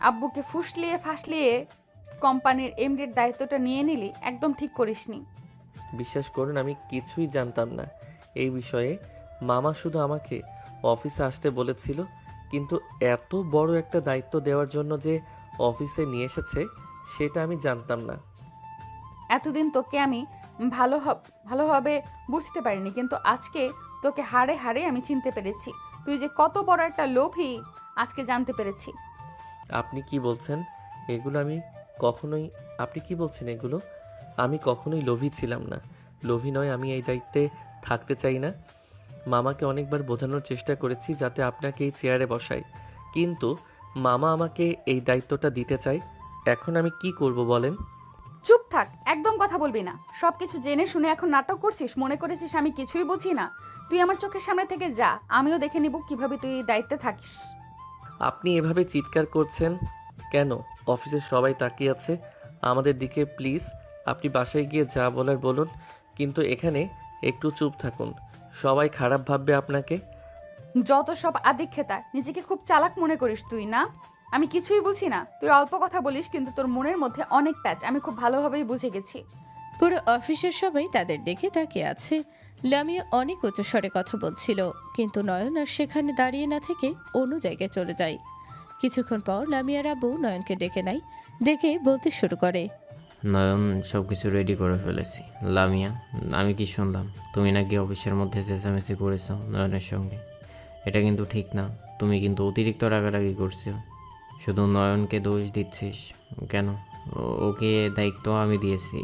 আব্বুকে ফুসলিয়ে ফাসলিয়ে কোম্পানির এমডির দায়িত্বটা নিয়ে নিলি, একদম ঠিক করিসনি। বিশ্বাস করুন, আমি কিছুই জানতাম না এই বিষয়ে। মামা শুধু আমাকে অফিসে আসতে বলেছিল, কিন্তু এত বড় একটা দায়িত্ব দেওয়ার জন্য যে অফিসে নিয়ে এসেছে সেটা আমি জানতাম না। এতদিন তোকে আমি ভালোভাবে বুঝতে পারিনি, কিন্তু আজকে তোকে হাড়ে হাড়ে আমি চিনতে পেরেছি। তুই যে কত বড় একটা লোভী আজকে জানতে পেরেছি। আপনি কি বলছেন এগুলো? আপনি কি বলছেন এগুলো? আমি কখনোই লোভী ছিলাম না। লোভী নয়, আমি এই দায়িত্বে থাকতে চাই না। মামাকে অনেকবার বোঝানোর চেষ্টা করেছি যাতে আপনাকে এই চেয়ারে বসাই, কিন্তু মামা আমাকে এই দায়িত্বটা দিতে চায়। এখন আমি কি করব বলেন? চুপ থাক, একদম কথা বলবি না। সব কিছু জেনে শুনে এখন নাটক করছিস, মনে করেছিস আমি কিছুই বুঝি না। তুই আমার চোখের সামনে থেকে যা, আমিও দেখে নিব কিভাবে তুই এই দায়িত্বে থাকিস। আপনি এভাবে চিৎকার করছেন কেন? অফিসের সবাই তাকিয়ে আছে আমাদের দিকে। প্লিজ আপনি বাসায় গিয়ে যা বলার বলুন, কিন্তু এখানে একটু চুপ থাকুন। সবাই খারাপ ভাববে আপনাকে। যত সব আদিক্ষেতা, নিজেকে খুব চালাক মনে করিস তুই না? আমি কিছুই বুঝি না। তুই অল্প কথা বলিস, কিন্তু তোর মনের মধ্যে অনেক প্যাচ আমি খুব ভালোভাবেই বুঝে গেছি। পুরো অফিসের সবাই তাদের দেখে তাকিয়ে আছে। লামিয়া অনেক উচ্চস্বরে কথা বলছিল, কিন্তু নয়ন আর সেখানে দাঁড়িয়ে না থেকে অন্য জায়গায় চলে যায়। কিছুক্ষণ পর লামিয়ার আব্বু নয়নকে ডেকে নেয়, ডেকে বলতে শুরু করে, নয়ন সব কিছু রেডি করে ফেলেছি। লামিয়া, আমি কি শুনলাম তুমি নাকি অফিসের মধ্যে চেঁচামেচি করেছ নয়নের সঙ্গে? এটা কিন্তু ঠিক না। তুমি কিন্তু অতিরিক্ত রাগারাগি করছো। শুধু নয়নকে দোষ দিচ্ছিস কেন? ওকে দায়িত্ব আমি দিয়েছি,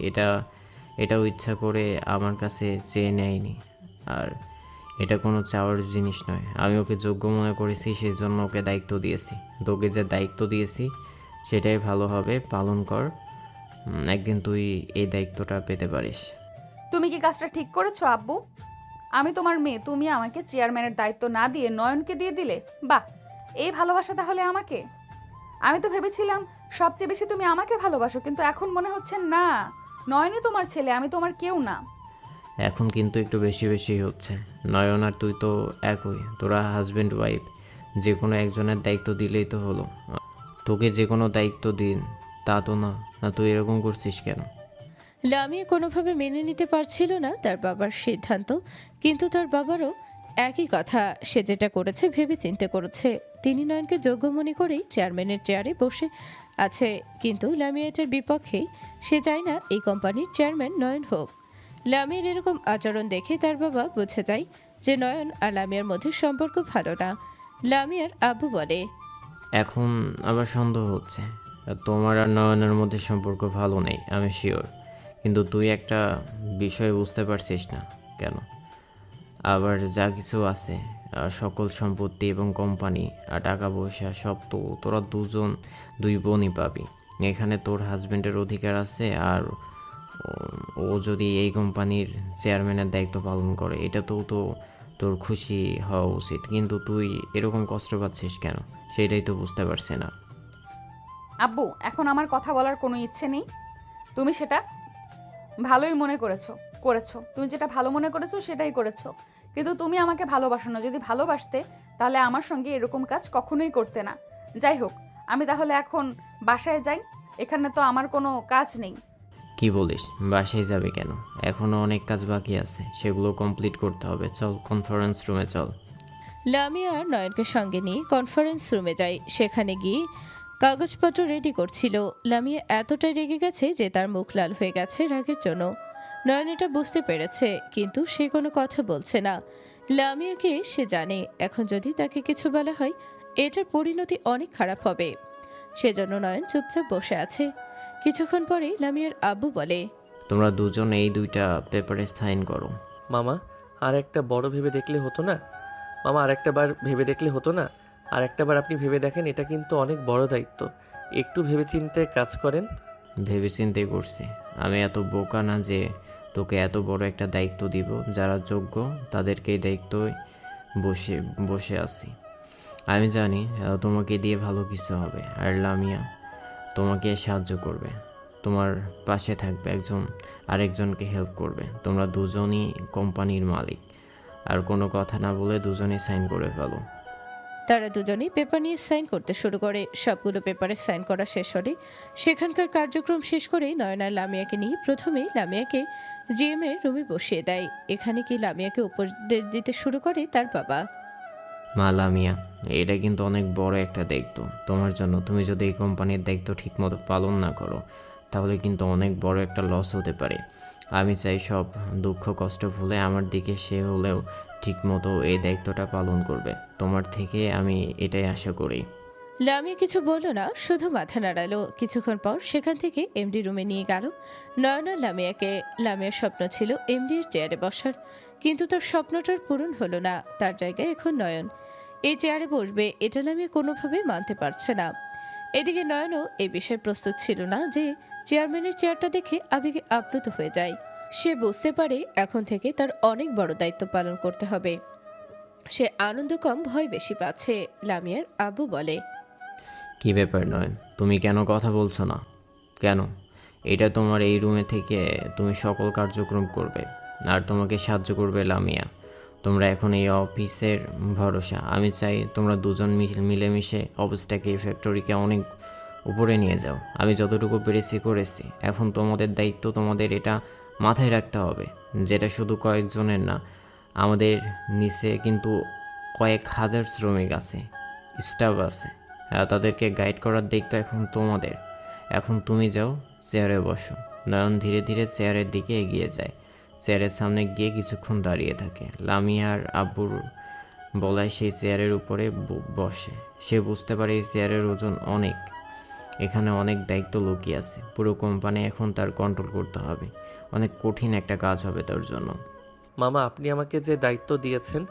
এটাও ইচ্ছা করে আমার কাছে চেয়ে নেয়নি। আর এটা কোনো চাওয়ার জিনিস নয়। আমি ওকে যোগ্য মনে করেছি, সেই জন্য ওকে দায়িত্ব দিয়েছি। তোকে যে দায়িত্ব দিয়েছি সেটাই ভালোভাবে পালন কর। একদিন তুই এই দায়িত্বটা পেতে পারিস। তুমি কি কাজটা ঠিক করেছো আব্বু? আমি তোমার মেয়ে, তুমি আমাকে চেয়ারম্যানের দায়িত্ব না দিয়ে নয়নকে দিয়ে দিলে। বাহ, এই ভালোবাসা তাহলে আমাকে? আমি তো ভেবেছিলাম সবচেয়ে বেশি তুমি আমাকে ভালোবাসো, কিন্তু এখন মনে হচ্ছে না, নয়নই তোমার ছেলে, আমি তোমার কেউ না। এখন কিন্তু একটু বেশি বেশি হচ্ছে। নয়ন আর তুই তো একই, তোরা হাজব্যান্ড ওয়াইফ। যে কোনো একজনের দায়িত্ব দিলেই তো হলো। তোকে যে কোনো দায়িত্ব দিন তা তো না। না, তুই এরকম করছিস কেন? লামিয়া কোনোভাবে মেনে নিতে পারছিল না তার বাবার সিদ্ধান্ত, কিন্তু তার বাবারও একই কথা। সে যেটা করেছে ভেবে চিন্তে করেছে। তিনি নয়নকে যোগ্য মনে করেই চেয়ারম্যানের চেয়ারে বসে আছে, কিন্তু লামিয়া এটার বিপক্ষে। সে চায় না এই কোম্পানির চেয়ারম্যান নয়ন হোক। লামিয়ার এরকম আচরণ দেখে তার বাবা বুঝে যায় যে নয়ন আর লামিয়ার মধ্যে সম্পর্ক ভালো না। লামিয়ার আব্বু বলে, এখন আবার সন্দেহ হচ্ছে তোমার আর নয়নের মধ্যে সম্পর্ক ভালো নেই, আমি শিওর। কিন্তু তুই একটা বিষয় বুঝতে পারছিস না কেন? আবার যা কিছু আছে, সকল সম্পত্তি এবং কোম্পানি আর টাকা পয়সা সব তো তোরা দুই বোনই পাবি। এখানে তোর হাজব্যান্ডের অধিকার আছে, আর ও যদি এই কোম্পানির চেয়ারম্যানের দায়িত্ব পালন করে এটা তো তোর খুশি হওয়া উচিত। কিন্তু তুই এরকম কষ্ট পাচ্ছিস কেন সেটাই তো বুঝতে পারছি না। আব্বু, এখন আমার কথা বলার কোনো ইচ্ছে নেই। তুমি সেটা ভালোই মনে করেছো। তুমি যেটা ভালো মনে করেছো সেটাই করেছো, কিন্তু তুমি আমাকে ভালোবাসো না। যদি ভালোবাসতে তাহলে আমার সঙ্গে এরকম কাজ কখনোই করতে না। যাই হোক, আমি তাহলে এখন বাসায় যাই, এখানে তো আমার কোনো কাজ নেই। কি বলিস? বাসায় যাবে কেন? এখনও অনেক কাজ বাকি আছে, সেগুলো কমপ্লিট করতে হবে। চল কনফারেন্স রুমে চল। লামিয়া আর নয়নকে সঙ্গে নিয়ে কনফারেন্স রুমে যায়। সেখানে গিয়ে কাগজপত্র রেডি করছিল। লামিয়া এতটাই রেগে গেছে যে তার মুখ লাল হয়ে গেছে রাগের জন্য। নয়ন এটা বুঝতে পেরেছে, কিন্তু সে কোনো কথা বলছে না। লামিয়াকে সে জানে এখন যদি তাকে কিছু বলা হয় এটার পরিণতি অনেক খারাপ হবে। সেজন্য নয়ন চুপচাপ বসে আছে। কিছুক্ষণ পরেই লামিয়ার আব্বু বলে, তোমরা দুজন এই দুইটা পেপারে সাইন করো। মামা, আর একটা বড় ভেবে দেখলে হতো না? মামা, আর একটা বার ভেবে দেখলে হতো না? আর একটা বার আপনি ভেবে দেখেন, এটা কিন্তু অনেক বড় দায়িত্ব। একটু ভেবেচিন্তে কাজ করেন। ভেবেচিন্তে করছি। আমি এত বোকা না যে তোকে এত বড় একটা দায়িত্ব দিব। যারা যোগ্য তাদেরকে এই দায়িত্বই বসে আছি। আমি জানি তোমাকে দিয়ে ভালো কিছু হবে। আর লামিয়া, তোমাকে সাহায্য করবে, তোমার পাশে থাকবে, একজন আরেকজনকে হেল্প করবে। তোমরা দুজনই কোম্পানির মালিক। আর কোনো কথা না বলে দুজনেই সাইন করে ফেলো। তারা দুজনেই পেপার নিয়ে সাইন করতে শুরু করে। সবগুলো পেপারে সাইন করা শেষ হলে সেখানকার কার্যক্রম শেষ করে নয়না লামিয়াকে নিয়ে প্রথমেই লামিয়াকে জিএম এর রুমে বসিয়ে দেয়। এখানে কি লামিয়াকে উপদেশ দিতে শুরু করে তার বাবা। মা লামিয়া, এটা কিন্তু অনেক বড় একটা দায়িত্ব তোমার জন্য। তুমি যদি এই কোম্পানির দায়িত্ব ঠিকমতো পালন না করো তাহলে কিন্তু অনেক বড় একটা লস হতে পারে। আমি চাই সব দুঃখ কষ্ট ভুলে আমার দিকে সে হলেও ঠিকমতো এই দায়িত্বটা পালন করবে। তোমার থেকে আমি এটাই আশা করি। লামিয়া কিছু বলল না, শুধু মাথা নাড়ালো। কিছুক্ষণ পর সেখান থেকে এমডি রুমে নিয়ে গেল নয়না লামিয়াকে। লামিয়ার স্বপ্ন ছিল এমডি এর চেয়ারে বসার, কিন্তু তার স্বপ্নটার পূরণ হলো না। তার জায়গায় এখন নয়ন এই চেয়ারে বসবে, এটা লামিয়া কোনোভাবে মানতে পারছে না। এদিকে নয়নও এই বিষয়ে প্রস্তুত ছিল না যে চেয়ারম্যানের চেয়ারটা দেখে আবেগে আপ্লুত হয়ে যায়। সে বুঝতে পারে এখন থেকে তার অনেক বড় দায়িত্ব পালন করতে হবে। সে আনন্দ কম ভয় বেশি পাচ্ছে। লামিয়ার আব্বু বলে, কি ব্যাপার নয়ন, তুমি কেন কথা বলছো না কেন? এটা তোমার এই রুমে থেকে তুমি সকল কার্যক্রম করবে আর তোমাকে সাহায্য করবে লামিয়া। তোমরা এখন এই অফিসের ভরসা। আমি চাই তোমরা দুজন মিলেমিশে অফিসটাকে এই ফ্যাক্টরিকে অনেক উপরে নিয়ে যাও। আমি যতটুকু পেরেছি করেছি, এখন তোমাদের দায়িত্ব। তোমাদের এটা মাথায় রাখতে হবে যেটা শুধু কয়েকজনের না, আমাদের নিচে কিন্তু কয়েক হাজার শ্রমিক আছে, স্টাফ আছে। তাদেরকে গাইড করার দায়িত্ব এখন তোমাদের। এখন তুমি যাও, চেয়ারে বসো। নয়ন ধীরে ধীরে চেয়ারের দিকে এগিয়ে যায়। চেয়ারের সামনে গিয়ে কিছুক্ষণ দাঁড়িয়ে থাকে। লামিয়ার আব্বুর বলায় সেই চেয়ারের উপরে বসে। সে বুঝতে পারে এই চেয়ারের ওজন অনেক, এখানে অনেক দায়িত্ব লুকিয়ে আছে। পুরো কোম্পানি এখন তার কন্ট্রোল করতে হবে। অনেক কঠিন একটা কাজ হবে তার জন্য। মামা, আপনি আমাকে যে দায়িত্ব দিয়েছেন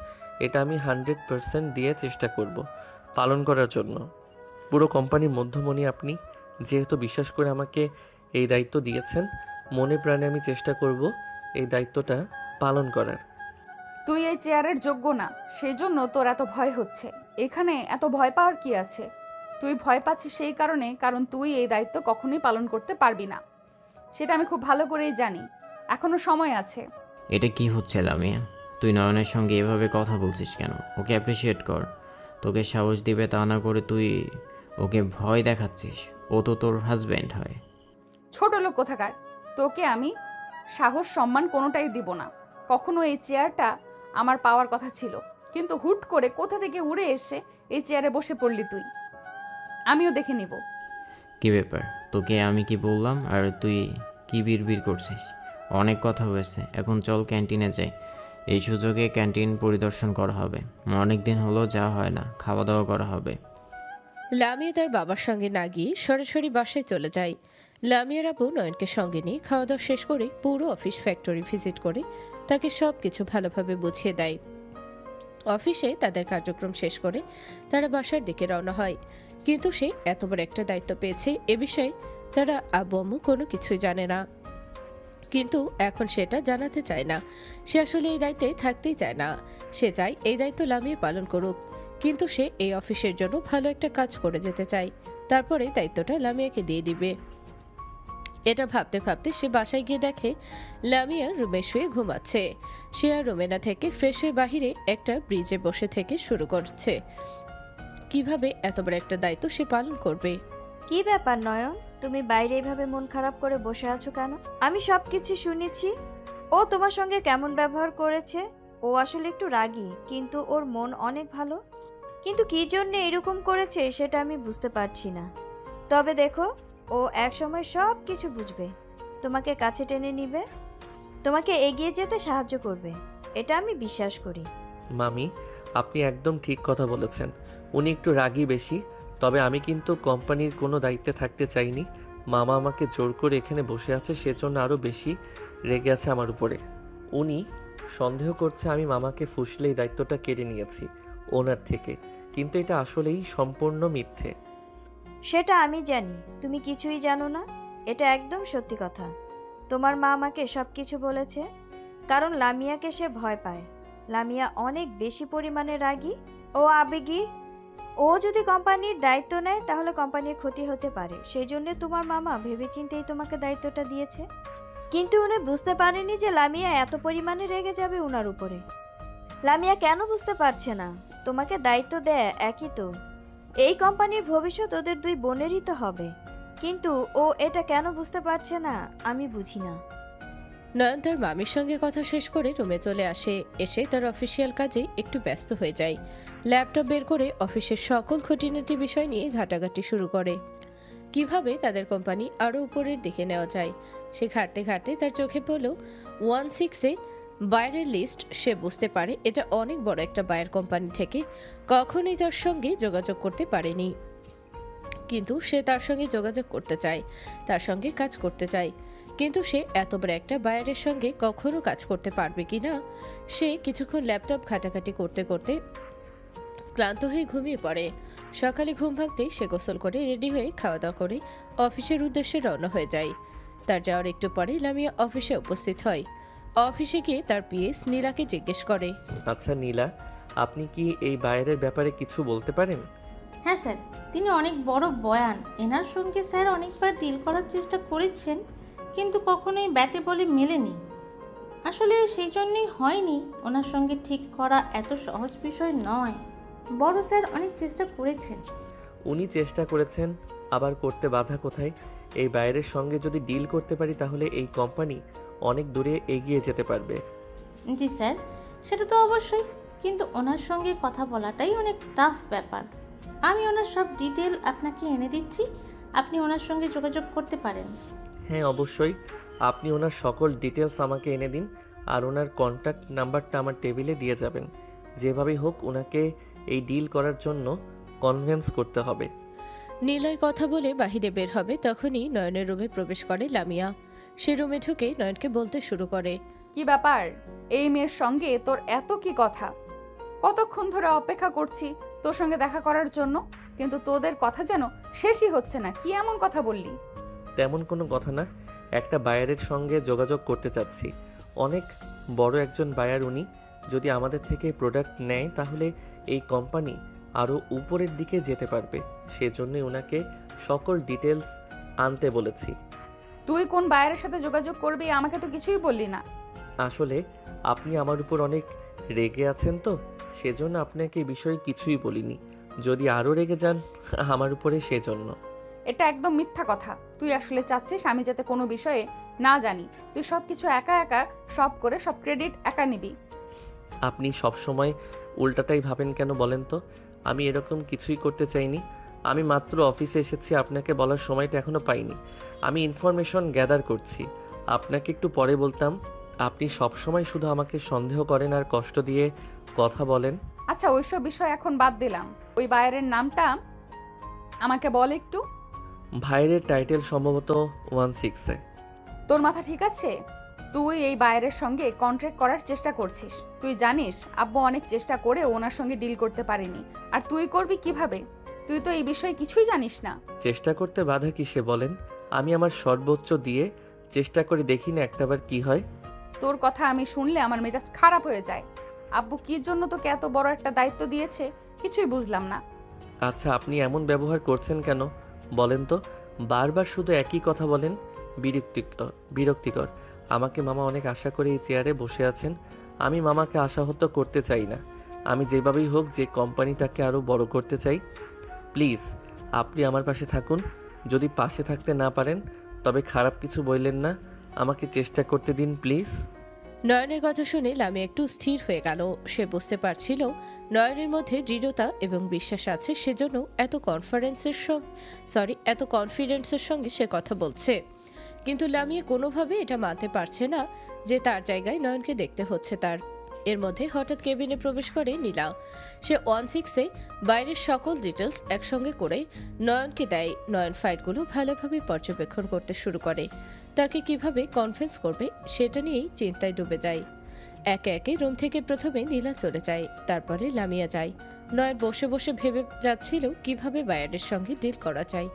এটা আমি 100% দিয়ে চেষ্টা করব পালন করার জন্য। পুরো কোম্পানির মধ্যমণি আপনি, যেহেতু বিশ্বাস করে আমাকে এই দায়িত্ব দিয়েছেন, মনে প্রাণে আমি চেষ্টা করব এই দায়িত্বটা পালন করার। তুই এই চেয়ারের যোগ্য না, সেজন্য তোর এত ভয় হচ্ছে। এখানে এত ভয় পাওয়ার কি আছে? তুই ভয় পাচ্ছিস সেই কারণ তুই এই দায়িত্ব কখনোই পালন করতে পারবি না। সেটা আমি খুব ভালো করেই জানি। এখনো সময় আছে। এটা কি হচ্ছে লামিয়া? তুই নয়নের সঙ্গে এভাবে কথা বলছিস কেন? ওকে অ্যাপ্রিসিয়েট কর। তোকে সাহস দিবে তা না করে তুই ওকে ভয় দেখাচ্ছিস। ও তো তোর হাজব্যান্ড হয়। ছোট লোক কোথাকার! তোকে আমি সাহস সম্মান কোনোটাই দিব না। কখনো এই চেয়ারটা আমার পাওয়ার কথা ছিল, কিন্তু হুট করে কোথা থেকে উড়ে এসে এই চেয়ারে বসে পড়লি তুই। আমিও দেখে নিব। কি ব্যাপার? তোকে আমি কি বললাম আর তুই কি বিড়বিড় করছিস? অনেক কথা হয়েছে, এখন চল ক্যান্টিনে যাই। এই সুযোগে ক্যান্টিন পরিদর্শন করা হবে। অনেক দিন হলো যাওয়া হয় না, খাওয়া দাওয়া করা হবে। লামিয়া তার বাবার সঙ্গে না গিয়ে সরাসরি বাসায় চলে যায়। লামিয়ার আব্বু নয়নকে সঙ্গে নিয়ে খাওয়া দাওয়া শেষ করে পুরো অফিস ফ্যাক্টরি ভিজিট করে তাকে সব কিছু ভালোভাবে বুঝিয়ে দেয়। অফিসে তাদের কার্যক্রম শেষ করে তারা বাসার দিকে রওনা হয়। কিন্তু সে এত বড় একটা দায়িত্ব পেয়েছে, এ বিষয়ে তারা আব্বু আম্মু কোনো কিছুই জানে না। কিন্তু এখন সেটা জানাতে চায় না। সে আসলে এই দায়িত্বে থাকতেই চায় না। সে চায় এই দায়িত্ব লামিয়ে পালন করুক, কিন্তু সে এই অফিসের জন্য ভালো একটা কাজ করে যেতে চায়। তারপরে দায়িত্বটা লামিয়াকে দিয়ে দিবে। এটা ভাবতে ভাবতে সে বাসায় গিয়ে দেখে লামিয়া রুমে শুয়ে ঘুমাচ্ছে। সে আর রুমে না থেকে ফ্রেশ হয়ে বাহিরে একটা ব্রিজে বসে থেকে শুরু করছে কিভাবে এত বড় একটা দায়িত্ব সে পালন করবে। কি ব্যাপার নয়ন, তুমি বাইরে এভাবে মন খারাপ করে বসে আছো কেন? আমি সব কিছু শুনেছি। ও তোমার সঙ্গে কেমন ব্যবহার করেছে। ও আসলে একটু রাগী, কিন্তু ওর মন অনেক ভালো। কিন্তু কি জন্য এরকম করেছে সেটা আমি বুঝতে পারছি না। তবে দেখো, ও একসময় সব কিছু বুঝবে, তোমাকে কাছে টেনে নিবে, তোমাকে এগিয়ে যেতে সাহায্য করবে। এটা আমি বিশ্বাস করি। মামি, আপনি একদম ঠিক কথা বলেছেন। উনি একটু রাগী বেশি, তবে আমি কিন্তু কোম্পানির কোনো দায়িত্বে থাকতে চাইনি। মামা আমাকে জোর করে এখানে বসে আছে, সেজন্য আরও বেশি রেগে আছে আমার উপরে। উনি সন্দেহ করছে আমি মামাকে ফুসলে এই দায়িত্বটা কেড়ে নিয়েছি ওনার থেকে, কিন্তু এটা আসলেই সম্পূর্ণ মিথ্যে। সেটা আমি জানি, তুমি কিছুই জানো না। এটা একদম সত্যি কথা। তোমার মা আমাকে সব কিছু বলেছে, কারণ লামিয়াকে সে ভয় পায়। লামিয়া অনেক বেশি পরিমাণে রাগী ও আবেগী। ও ও যদি কোম্পানির দায়িত্ব নেয় তাহলে কোম্পানির ক্ষতি হতে পারে, সেই জন্য তোমার মামা ভেবেচিন্তেই তোমাকে দায়িত্বটা দিয়েছে। কিন্তু উনি বুঝতে পারেনি যে লামিয়া এত পরিমাণে রেগে যাবে উনার উপরে। লামিয়া কেন বুঝতে পারছে না? তোমাকে দায়িত্ব দেয় একই তো, এই কোম্পানির ভবিষ্যৎ ওদের দুই বোনেরই তো হবে, কিন্তু ও এটা কেন বুঝতে পারছে না আমি বুঝি না। নয়ন তার মামির সঙ্গে কথা শেষ করে রুমে চলে আসে। এসে তার অফিসিয়াল কাজে একটু ব্যস্ত হয়ে যায়। ল্যাপটপ বের করে অফিসের সকল খুঁটিনাটি বিষয় নিয়ে ঘাটাঘাটি শুরু করে। কিভাবে তাদের কোম্পানি আরও উপরের দিকে নেওয়া যায়। সে ঘাটতে ঘাটতে তার চোখে পড়ল 16-এ বাইরের লিস্ট। সে বুঝতে পারে এটা অনেক বড় একটা বায়ার কোম্পানি থেকে কখনোই তার সঙ্গে যোগাযোগ করতে পারেনি, কিন্তু সে তার সঙ্গে যোগাযোগ করতে চায়, তার সঙ্গে কাজ করতে চায়। কিন্তু সে এত বড় একটা বায়ারের সঙ্গে কখনো কাজ করতে পারবে কি না। সে কিছুক্ষণ ল্যাপটপ ঘাটাঘাটি করতে করতে ক্লান্ত হয়ে ঘুমিয়ে পড়ে। সকালে ঘুম ভাঙতেই সে গোসল করে রেডি হয়ে খাওয়া দাওয়া করে অফিসের উদ্দেশ্যে রওনা হয়ে যায়। তার যাওয়ার একটু পরে লামিয়া অফিসে উপস্থিত হয়। অফিসে গিয়ে তার পিএস নীলাকে জিজ্ঞেস করে, আচ্ছা নীলা, আপনি কি এই বায়ারের ব্যাপারে কিছু বলতে পারেন? হ্যাঁ স্যার, তিনি অনেক বড় বয়ান। এনার সঙ্গে স্যার অনেকবার ডিল করার চেষ্টা করেছেন, কিন্তু কখনোই ব্যাটে বলে মেলেনি। আসলে সেই জন্যই হয়নি। ওনার সঙ্গে ঠিক করা এত সহজ বিষয় নয়। বড় স্যার অনেক চেষ্টা করেছেন। উনি চেষ্টা করেছেন, আবার করতে বাধা কোথায়? এই বায়ারের সঙ্গে যদি ডিল করতে পারি তাহলে এই কোম্পানি অনেক দূরে এগিয়ে যেতে পারবে। জি স্যার, সেটা তো অবশ্যই, কিন্তু ওনার সঙ্গে কথা বলাটাই অনেক টাফ ব্যাপার। আমি ওনার সব ডিটেল আপনাকে এনে দিচ্ছি, আপনি ওনার সঙ্গে যোগাযোগ করতে পারেন। হ্যাঁ অবশ্যই, আপনি ওনার সকল ডিটেলস আমাকে এনে দিন, আর ওনার কন্ট্যাক্ট নাম্বারটা আমার টেবিলে দিয়ে যাবেন। যেভাবেই হোক ওনাকে এই ডিল করার জন্য কনভিন্স করতে হবে। নীলয় কথা বলে বাহিরে বের হবে, তখনই নয়নের রুমে প্রবেশ করে লামিয়া। সে রুমে ঢুকে নয়নকে বলতে শুরু করে, কি ব্যাপার? এই মেয়ের সঙ্গে তোর এত কি কথা? কতক্ষণ ধরে অপেক্ষা করছি তোর সঙ্গে দেখা করার জন্য, কিন্তু তোদের কথা যেন শেষই হচ্ছে না। কি এমন কথা বললি? তেমন কোনো কথা না, একটা বায়ারের সঙ্গে যোগাযোগ করতে চাচ্ছি। অনেক বড় একজন বায়ার উনি। যদি আমাদের থেকে প্রোডাক্ট নেয় তাহলে এই কোম্পানি আরও উপরের দিকে যেতে পারবে। সেজন্যই ওনাকে সকল ডিটেলস আনতে বলেছি। তুই কোন বায়ারের সাথে যোগাযোগ করবি আমাকে তো কিছুই বললি না। আসলে আপনি আমার উপর অনেক রেগে আছেন তো, সেজন্য আপনাকে এই বিষয়ে কিছুই বলিনি। যদি আরও রেগে যান আমার উপরে সেজন্য। এটা একদম মিথ্যা কথা। তুই আসলে চাচ্ছিস আমি যাতে কোনো বিষয়ে না জানি। তুই সব কিছু একা একা সব করে সব ক্রেডিট একা নিবি। আপনি সবসময় উল্টাটাই ভাবেন কেন বলেন তো? আমি এরকম কিছুই করতে চাইনি। আমি মাত্র অফিসে এসেছি, আপনাকে বলার সময়টা এখনও পাইনি। আমি ইনফরমেশন গ্যাদার করছি। আপনাকে একটু পরে বলতাম। আপনি সবসময় শুধু আমাকে সন্দেহ করেন আর কষ্ট দিয়ে কথা বলেন। আচ্ছা, ওইসব বিষয় এখন বাদ দিলাম। ওই বায়ারের নামটা আমাকে বল একটু। ভাইয়ের টাইটেল সম্ভবত 16-এ। তোর মাথা ঠিক আছে? তুই এই বায়ারের সঙ্গে কন্ট্রাক্ট করার চেষ্টা করছিস। তুই জানিস আব্বু অনেক চেষ্টা করে ওনার সঙ্গে ডিল করতে পারেনি, আর তুই করবি কিভাবে? তুই তো এই বিষয়ে কিছুই জানিস না। চেষ্টা করতে বাধা কিসে বলেন? আমি আমার সর্বোচ্চ দিয়ে চেষ্টা করে দেখি না একটাবার কি হয়। তোর কথা আমি শুনলে আমার মেজাজ খারাপ হয়ে যায়। আব্বু কি জন্য তোকে এত বড় একটা দায়িত্ব দিয়েছে কিছুই বুঝলাম না। আচ্ছা, আপনি এমন ব্যবহার করছেন কেন বলেন তো? বারবার শুধু একই কথা বলেন। বিরক্তিকর। আমাকে মামা অনেক আশা করে এই চেয়ারে বসে আছেন। আমি মামাকে আশাহত করতে চাই না। আমি যেভাবেই হোক যে কোম্পানিটাকে আরও বড় করতে চাই। প্লিজ আপনি আমার পাশে থাকুন। যদি পাশে থাকতে না পারেন তবে খারাপ কিছু বললেন না, আমাকে চেষ্টা করতে দিন প্লিজ। নয়নের কথা শুনে লামি একটু স্থির হয়ে গেল। সে বুঝতে পারছিল নয়নের মধ্যে দৃঢ়তা এবং বিশ্বাস আছে, সেজন্য এত কনফিডেন্সের সঙ্গে সে কথা বলছে। কিন্তু লামিয়া কোনোভাবে এটা মানতে পারছে না যে তার জায়গায় নয়নকে দেখতে হচ্ছে তার। এর মধ্যে হঠাৎ কেবিনে প্রবেশ করে নীলা। সে 16-এ বাইরের সকল ডিটেলস একসঙ্গে করে নয়নকে দেয়। নয়ন ফাইলগুলো ভালোভাবে পর্যবেক্ষণ করতে শুরু করে। তাকে কিভাবে কনফিডেন্স করবে সেটা নিয়েই চিন্তায় ডুবে যায়। একে একে রুম থেকে প্রথমে নীলা চলে যায়, তারপরে লামিয়া যায়। নয়ন বসে বসে ভেবে যাচ্ছিল কিভাবে বায়ারের সঙ্গে ডিল করা যায়।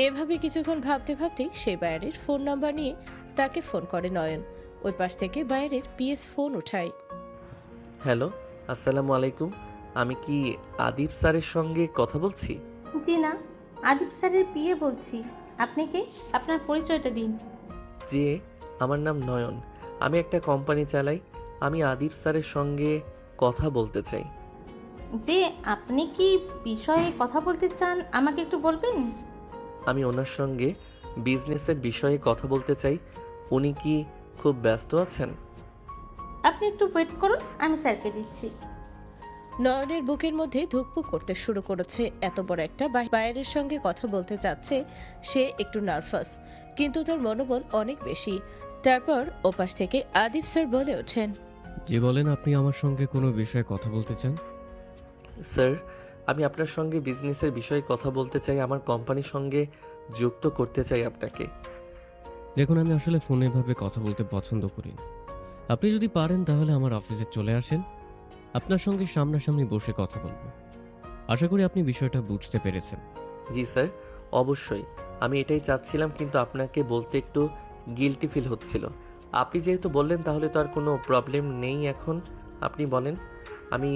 এভাবে কিছুক্ষণ ভাবতে ভাবতেই সেই বায়ারের ফোন নাম্বার নিয়ে তাকে ফোন করে নয়ন। ওই পাশ থেকে বায়ারের পিএস ফোন উঠায়। হ্যালো, আসসালামু আলাইকুম। আমি কি আদিব স্যারের সঙ্গে কথা বলছি? জি না, আদিব স্যারের বিয়ে বলছি। আপনি কে? আপনার পরিচয়টা দিন। যে আমার নাম নয়ন, আমি একটা কোম্পানি চালাই। আমি আদিব স্যারের সঙ্গে কথা বলতে চাই। যে আপনি কি বিষয়ে কথা বলতে চান আমাকে একটু বলবেন? আমি ওনার সঙ্গে বিজনেসের বিষয়ে কথা বলতে চাই। উনি কি খুব ব্যস্ত আছেন? আপনি একটু ওয়েট করুন, আমি স্যারকে দিচ্ছি। নয়নের বুকের মধ্যে ধুকপুক করতে শুরু করেছে। এত বড় একটা বাইরের সঙ্গে কথা বলতে চাচ্ছে, সে একটু নার্ভাস, কিন্তু তার মনোবল অনেক বেশি। তারপর ওপাশ থেকে আদিব স্যার বলে ওঠেন, জি বলেন, আপনি আমার সঙ্গে কোনো বিষয়ে কথা বলতে চান? স্যার, আমি আপনার সঙ্গে বিজনেসের বিষয়ে কথা বলতে চাই। আমার কোম্পানির সঙ্গে যুক্ত করতে চাই আপনাকে। দেখুন, আমি আসলে ফোনে এভাবে কথা বলতে পছন্দ করি না। আপনি যদি পারেন তাহলে আমার অফিসে চলে আসেন, আপনার সঙ্গে সামনাসামনি বসে কথা বলবো। আশা করি আপনি বিষয়টা বুঝতে পেরেছেন। জি স্যার, অবশ্যই। আমি এটাই চাচ্ছিলাম, কিন্তু আপনাকে বলতে একটু গিল্টি ফিল হচ্ছিল। আপনি যেহেতু বললেন তাহলে তো আর কোনো প্রবলেম নেই। এখন আপনি বলেন আমি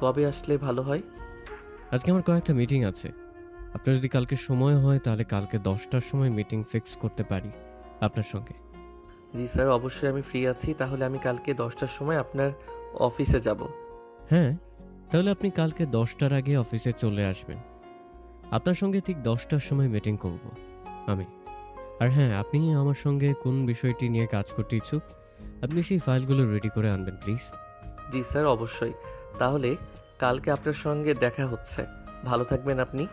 কবে আসলে ভালো হয়? আজকে আমার কয়েকটা মিটিং আছে। আপনার যদি কালকে সময় হয় তাহলে কালকে 10টার সময় মিটিং ফিক্স করতে পারি আপনার সঙ্গে। জি স্যার, অবশ্যই আমি ফ্রি আছি। তাহলে আমি কালকে 10টার সময় আপনার অফিসে যাব। হ্যাঁ, তাহলে আপনি কালকে 10টার আগে অফিসে চলে আসবেন। আপনার সঙ্গে ঠিক 10টার সময় মিটিং করব আমি। আর হ্যাঁ, আপনি আমার সঙ্গে কোন বিষয়টি নিয়ে কাজ করতে ইচ্ছুক আপনি সেই ফাইলগুলো রেডি করে আনবেন প্লিজ। জি স্যার, অবশ্যই। তাহলে কালকে আপনার সঙ্গে দেখা হচ্ছে। ভালো থাকবেন আপনি।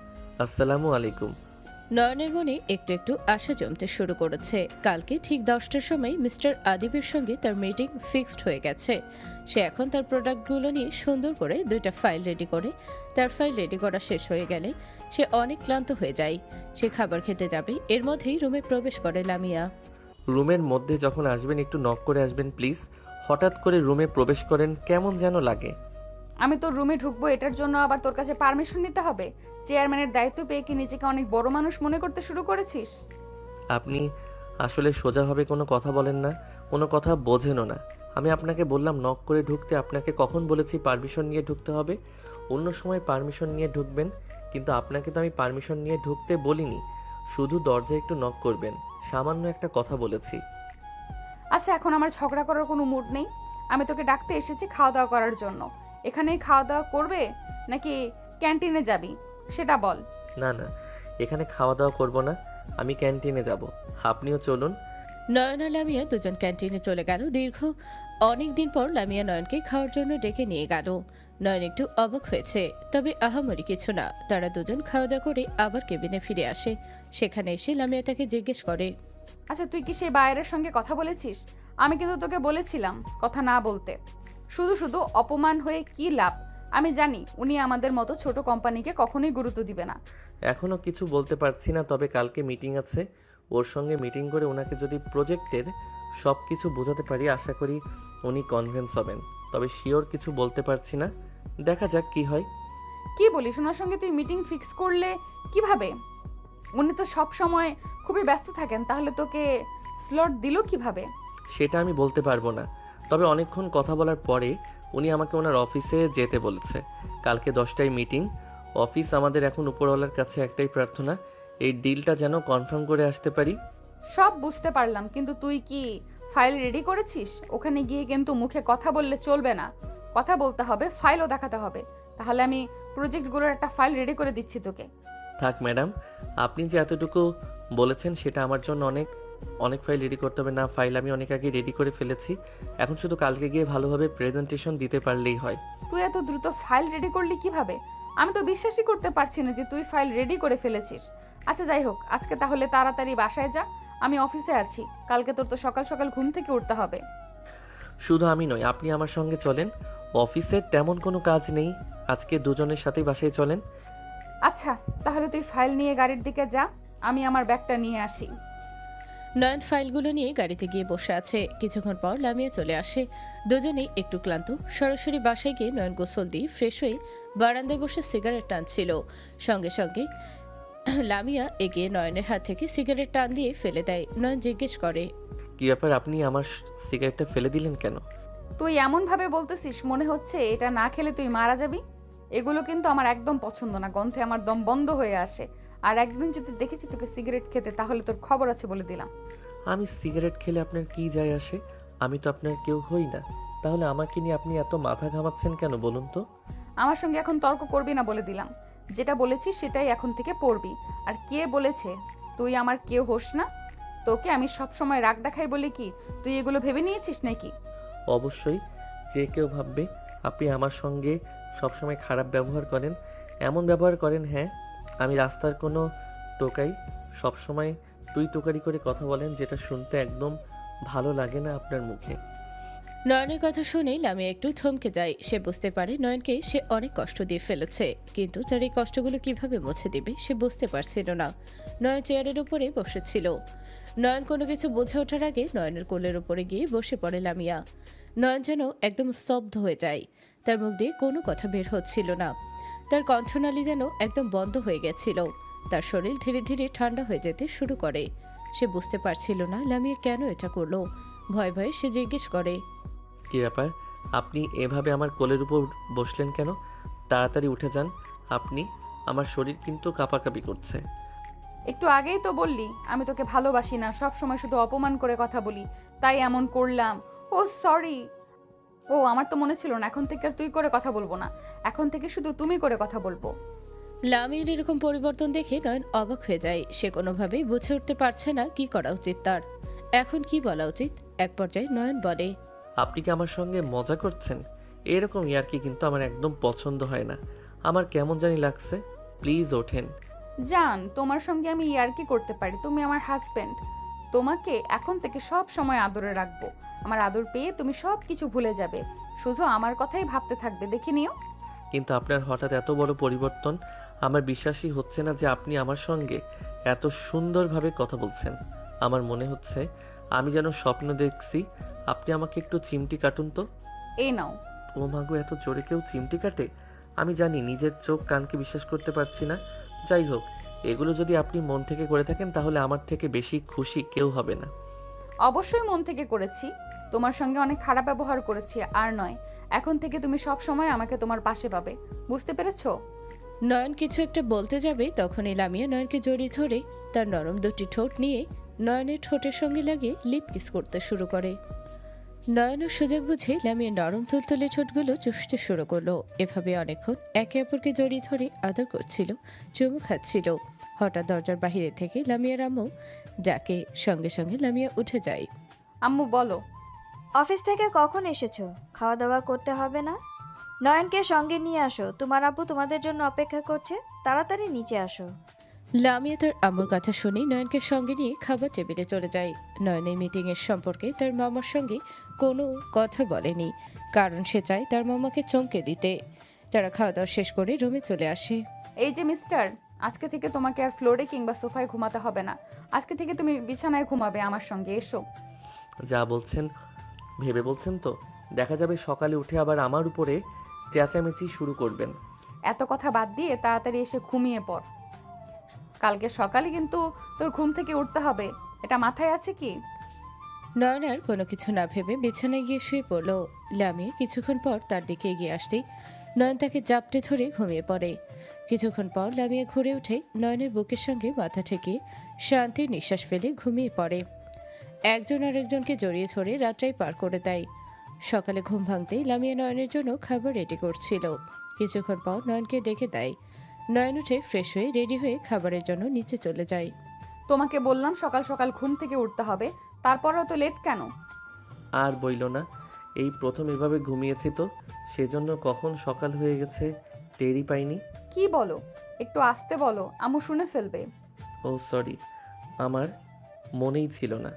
আসসালামু আলাইকুম। নয়নের মনে একটু একটু আশা জমতে শুরু করেছে। কালকে ঠিক 10টার সময় মিস্টার আদিবের সঙ্গে তার মিটিং ফিক্সড হয়ে গেছে। সে এখন তার প্রোডাক্টগুলো নিয়ে সুন্দর করে 2টা ফাইল রেডি করে, তার ফাইল রেডি করা শেষ হয়ে গেলে সে অনেক ক্লান্ত হয়ে যায়। সে খাবার খেতে যাবে, এর মধ্যেই রুমে প্রবেশ করে লামিয়া। রুমের মধ্যে যখন আসবেন একটু নক করে আসবেন প্লিজ। হঠাৎ করে রুমে প্রবেশ করেন, কেমন যেন লাগে। আমি তোর রুমে ঢুকবো এটার জন্য আবার তোর কাছে পারমিশন নিতে হবে? চেয়ারম্যানের দায়িত্ব পেয়ে কি নিজেকে অনেক বড় মানুষ মনে করতে শুরু করেছিস? আপনি আসলে সোজাভাবে কোনো কথা বলেন না, কোনো কথা বোঝেনও না। আমি আপনাকে বললাম নক করে ঢুকতে, আপনাকে কখন বলেছি পারমিশন নিয়ে ঢুকতে হবে? অন্য সময় পারমিশন নিয়ে ঢুকবেন, কিন্তু আপনাকে তো আমি পারমিশন নিয়ে ঢুকতে বলিনি। শুধু দরজায় একটু নক করবেন, সামান্য একটা কথা বলেছি। আচ্ছা, এখন আমার ঝগড়া করার কোনো মুড নেই। আমি তোকে ডাকতে এসেছি খাওয়া দাওয়া করার জন্য। এখানেই খাওয়া দাওয়া করবে নাকি ক্যান্টিনে যাবি সেটা বল। না না, এখানে খাওয়া দাওয়া করব না, আমি ক্যান্টিনে যাব। আপনিও চলুন। নয়ন আর লামিয়া দুজন ক্যান্টিনে চলে গেল। দীর্ঘ অনেক দিন পর লামিয়া নয়নকে খাওয়ার জন্য ডেকে নিয়ে গেল। নয়ন একটু অবাক হয়েছে, তবে আহামরি কিছু না। তারা দুজন খাওয়া দাওয়া করে আবার কেবিনে ফিরে আসে। সেখানে এসে লামিয়া তাকে জিজ্ঞেস করে, আচ্ছা, তুই কি সেই বাইরের সঙ্গে কথা বলেছিস? আমি কিন্তু তোকে বলেছিলাম কথা না বলতে। শুধু শুধু অপমান হয়ে কি লাভ? আমি জানি উনি আমাদের মতো ছোট কোম্পানিকে কখনোই গুরুত্ব দিবে না। এখনও কিছু বলতে পারছি না, তবে কালকে মিটিং আছে। ওর সঙ্গে মিটিং করে ওনাকে যদি প্রজেক্টের সব কিছু বোঝাতে পারি, আশা করি উনি কনভিন্স হবেন। তবে শিওর কিছু বলতে পারছি না, দেখা যাক কি হয়। কি বলিস? ওনার সঙ্গে তুই মিটিং ফিক্স করলে কিভাবে? উনি তো সব সময় খুবই ব্যস্ত থাকেন, তাহলে তোকে স্লট দিল কিভাবে? সেটা আমি বলতে পারবো না, তবে অনেকক্ষণ কথা বলার পরে উনি আমাকে ওনার অফিসে যেতে বলেছে। কালকে 10টায় মিটিং। অফিস আমাদের এখন উপরওয়ালার কাছে একটাই প্রার্থনা, এই ডিলটা যেন কনফার্ম করে আসতে পারি। সব বুঝতে পারলাম, কিন্তু তুই কি ফাইল রেডি করেছিস? ওখানে গিয়ে কিন্তু মুখে কথা বললে চলবে না, কথা বলতে হবে, ফাইলও দেখাতে হবে। তাহলে আমি প্রজেক্টগুলোর একটা ফাইল রেডি করে দিচ্ছি তোকে। থাক ম্যাডাম, আপনি যে এতটুকু বলেছেন সেটা আমার জন্য অনেক। অনেক ফাইল রেডি করতে হবে না, ফাইল আমি অনেক আগে রেডি করে ফেলেছি। এখন শুধু কালকে গিয়ে ভালোভাবে প্রেজেন্টেশন দিতে পারলেই হয়। তুই এত দ্রুত ফাইল রেডি করলি কিভাবে? আমি তো বিশ্বাসই করতে পারছি না যে তুই ফাইল রেডি করে ফেলেছিস। আচ্ছা যাই হোক, আজকে তাহলে তাড়াতাড়ি বাসায় যা, আমি অফিসে আছি। কালকে তোর তো সকাল সকাল ঘুম থেকে উঠতে হবে। শুধু আমি নই, আপনি আমার সঙ্গে চলেন। অফিসের তেমন কোনো কাজ নেই, আজকে দুজনের সাথেই বাসায় চলেন। আচ্ছা, তাহলে তুই ফাইল নিয়ে গাড়ির দিকে যা, আমি আমার ব্যাগটা নিয়ে আসি। নয়ন ফাইলগুলো নিয়ে গাড়িতে গিয়ে বসে আছে। কিছুক্ষণ পর লামিয়া চলে আসে। দুজনেই একটু ক্লান্ত। সরাসরি বাসায় গিয়ে নয়ন গোসল দিয়ে ফ্রেশ হয়ে বারান্দায় বসে সিগারেট টানছিল। সঙ্গে সঙ্গে লামিয়া এগিয়ে নয়নের হাত থেকে সিগারেট টান দিয়ে ফেলে দেয়। নয়ন জিজ্ঞেস করে, কি ব্যাপার, আপনি আমার সিগারেটটা ফেলে দিলেন কেন? তুই এমনভাবে বলতেছিস মনে হচ্ছে এটা না খেলে তুই মারা যাবি। এগুলো কিন্তু আমার একদম পছন্দ না, গন্ধে আমার দম বন্ধ হয়ে আসে। আর একদিন যদি দেখেছি তোকে সিগারেট খেতে, তাহলে তোর খবর আছে বলে দিলাম। আমি সিগারেট খেলে আপনার কি যায় আসে? আমি তো আপনার কেউ হই না। তাহলে আমাকে নিয়ে আপনি এত মাথা ঘামাচ্ছেন কেন বলুন তো? আমার সঙ্গে এখন তর্ক করবি না বলে দিলাম। যেটা বলেছি সেটাই এখন থেকে পড়বি। আর কে বলেছে তুই আমার কেউ হোস না? তোকে আমি সব সময় রাগ দেখাই বলে কি তুই এগুলো ভেবে নিয়েছিস নাকি? অবশ্যই, যে কেউ ভাববে আপনি আমার সঙ্গে সবসময় খারাপ ব্যবহার করেন। এমন ব্যবহার করেন, হ্যাঁ আমি রাস্তার কোনো টোকাই সবসময় তুই তোকারি করে কথা বলেন, যেটা শুনতে একদম ভালো লাগে না আপনার মুখে। নয়নের কথা শুনে লামিয়া একটু থমকে যায়। সে বুঝতে পারে নয়নকে সে অনেক কষ্ট দিয়ে ফেলেছে, কিন্তু তার এই কষ্টগুলো কিভাবে মুছে দিবে সে বুঝতে পারছিল না। নয়ন চেয়ারের উপরে বসেছিল। নয়ন কোনো কিছু বুঝে ওঠার আগে নয়নের কোলের উপরে গিয়ে বসে পড়ে লামিয়া। নয়ন যেন একদম স্তব্ধ হয়ে যায়। তার মুখ দিয়ে কোনো কথা বের হচ্ছিল না। তার কণ্ঠনালী যেন একদম বন্ধ হয়ে গেছিল। তার শরীর ধীরে ধীরে ঠান্ডা হয়ে যেতে শুরু করে। সে বুঝতে পারছিল না লামিয়া কেন এটা করলো। ভয়ে ভয়ে সে জিজ্ঞেস করে, কী ব্যাপার? আপনি এভাবে আমার কোলের উপর বসলেন কেন? তাড়াতাড়ি উঠে যান আপনি, আমার শরীর কিন্তু কাঁপাকাঁপি করছে। একটু আগেই তো বললি আমি তোকে ভালোবাসি না, সব সময় শুধু অপমান করে কথা বলি, তাই এমন করলাম। ও সরি। ও আমার তো মনে ছিল না। এখন থেকে আর তুই করে কথা বলবো না, এখন থেকে শুধু তুমি করে কথা বলবো। লামিয়ার এরকম পরিবর্তন দেখে নয়ন অবাক হয়ে যায়। সে কোনোভাবেই বুঝে উঠতে পারছে না কি করা উচিত তার, এখন কি বলা উচিত। এক পর্যায়ে নয়ন বলে, আপনি কি আমার সঙ্গে মজা করছেন? এরকম ইয়ার্কি কিন্তু আমার একদম পছন্দ হয় না। আমার কেমন জানি লাগছে। প্লিজ ওঠেন। জান, তোমার সঙ্গে আমি ইয়ার্কি করতে পারি, তুমি আমার হাজবেন্ড। তোমাকে এখন থেকে সব সময় আদরে রাখবো। আমার আদর পেয়ে তুমি সব কিছু ভুলে যাবে, শুধু আমার কথাই ভাবতে থাকবে, দেখে নিও। কিন্তু আপনার হঠাৎ এত বড় পরিবর্তন, আমার বিশ্বাসই হচ্ছে না যে আপনি আমার সঙ্গে এত সুন্দরভাবে কথা বলছেন। আমার মনে হচ্ছে আমি যেন স্বপ্ন দেখছি। আপনি আমাকে একটু চিমটি কাটুন তো। এই নাও। ও মাগো, এত জোরে কেউ চিমটি কাটে? আমি জানি নিজের চোখ কানকে বিশ্বাস করতে পারছি না। যাই হোক, এগুলো যদি আপনি মন থেকে করে থাকেন তাহলে আমার থেকে বেশি খুশি কেউ হবে না। অবশ্যই মন থেকে করেছি, তোমার সঙ্গে অনেক খারাপ ব্যবহার করেছি আর নয়। এখন থেকে তুমি সব সময় আমাকে তোমার পাশে পাবে, বুঝতে পেরেছো? নয়ন কিছু একটা বলতে যাবে তখনই লামিয়া নয়নকে জড়িয়ে ধরে তার নরম দুটি ঠোঁট নিয়ে নয়নের ঠোঁটের সঙ্গে লাগিয়ে লিপ কিস করতে শুরু করে। নয়নের সুযোগ বুঝে লামিয়া নরম তুলতুলে ঠোঁটগুলো চুষতে শুরু করলো। এভাবে অনেকক্ষণ একে অপরকে জড়িয়ে ধরে আদর করছিল, চুমু খাচ্ছিল। হঠাৎ দরজার বাহিরে থেকে লামিয়ার আম্মু যাকে, সঙ্গে সঙ্গে লামিয়া উঠে যায়। আম্মু বলো। অফিস থেকে কখন এসেছো? খাওয়া দাওয়া করতে হবে না? নয়নকে সঙ্গে নিয়ে আসো, তোমার আব্বু তোমাদের জন্য অপেক্ষা করছে, তাড়াতাড়ি নিচে আসো। লামিয়া তার আম্মুর কথা শুনে নয়নকে সঙ্গে নিয়ে খাবার টেবিলে চলে যায়। নয়নের মিটিংয়ের সম্পর্কে তার মামার সঙ্গে কোনো কথা বলেনি, কারণ সে চায় তার মামাকে চমকে দিতে। তারা খাওয়া দাওয়া শেষ করে রুমে চলে আসে। এই যে মিস্টার, আজকে থেকে তোমাকে আর ফ্লোরে কিংবা সোফায় ঘুমাতে হবে না। আজকে থেকে তুমি বিছানায় ঘুমাবে আমার সঙ্গে, এসো। যা বলছেন ভেবে বলছেন তো? দেখা যাবে সকালে উঠে আবার আমার উপরে চেঁচামেচি শুরু করবেন। এত কথা বাদ দিয়ে তাড়াতাড়ি এসে ঘুমিয়ে পড়, কালকে সকালে কিন্তু তোর ঘুম থেকে উঠতে হবে, এটা মাথায় আছে কি? নয়ন আর কোনো কিছু না ভেবে বিছানায় গিয়ে শুয়ে পড়ল। লামিয়া কিছুক্ষণ পর তার দিকে এগিয়ে আসতেই নয়ন তাকে জাপটে ধরে ঘুমিয়ে পড়ে। কিছুক্ষণ পর লামিয়া ঘুরে উঠে নয়নের বুকের সঙ্গে মাথা ঠেকিয়ে শান্তির নিঃশ্বাস ফেলে ঘুমিয়ে পড়ে। একজন আরেকজনকে জড়িয়ে ধরে রাতটাই পার করে দেয়। সকালে ঘুম ভাঙতেই লামিয়া নয়নের জন্য খাবার রেডি করছিল। কিছুক্ষণ পর নয়নকে ডেকে দেয়। নয়ন উঠে ফ্রেশ হয়ে রেডি হয়ে খাবারের জন্য নিচে চলে যায়। তোমাকে বললাম সকাল সকাল ঘুম থেকে উঠতে হবে, তারপরেও তো লেট কেন? আর বইল না, এই প্রথম এভাবে ঘুমিয়েছি তো, সেজন্য কখন সকাল হয়ে গেছে টেরই পাইনি। কি বলো? একটু আস্তে বলো, আম্মু শুনে ফেলবে। ও সরি, আমার মনেই ছিল না।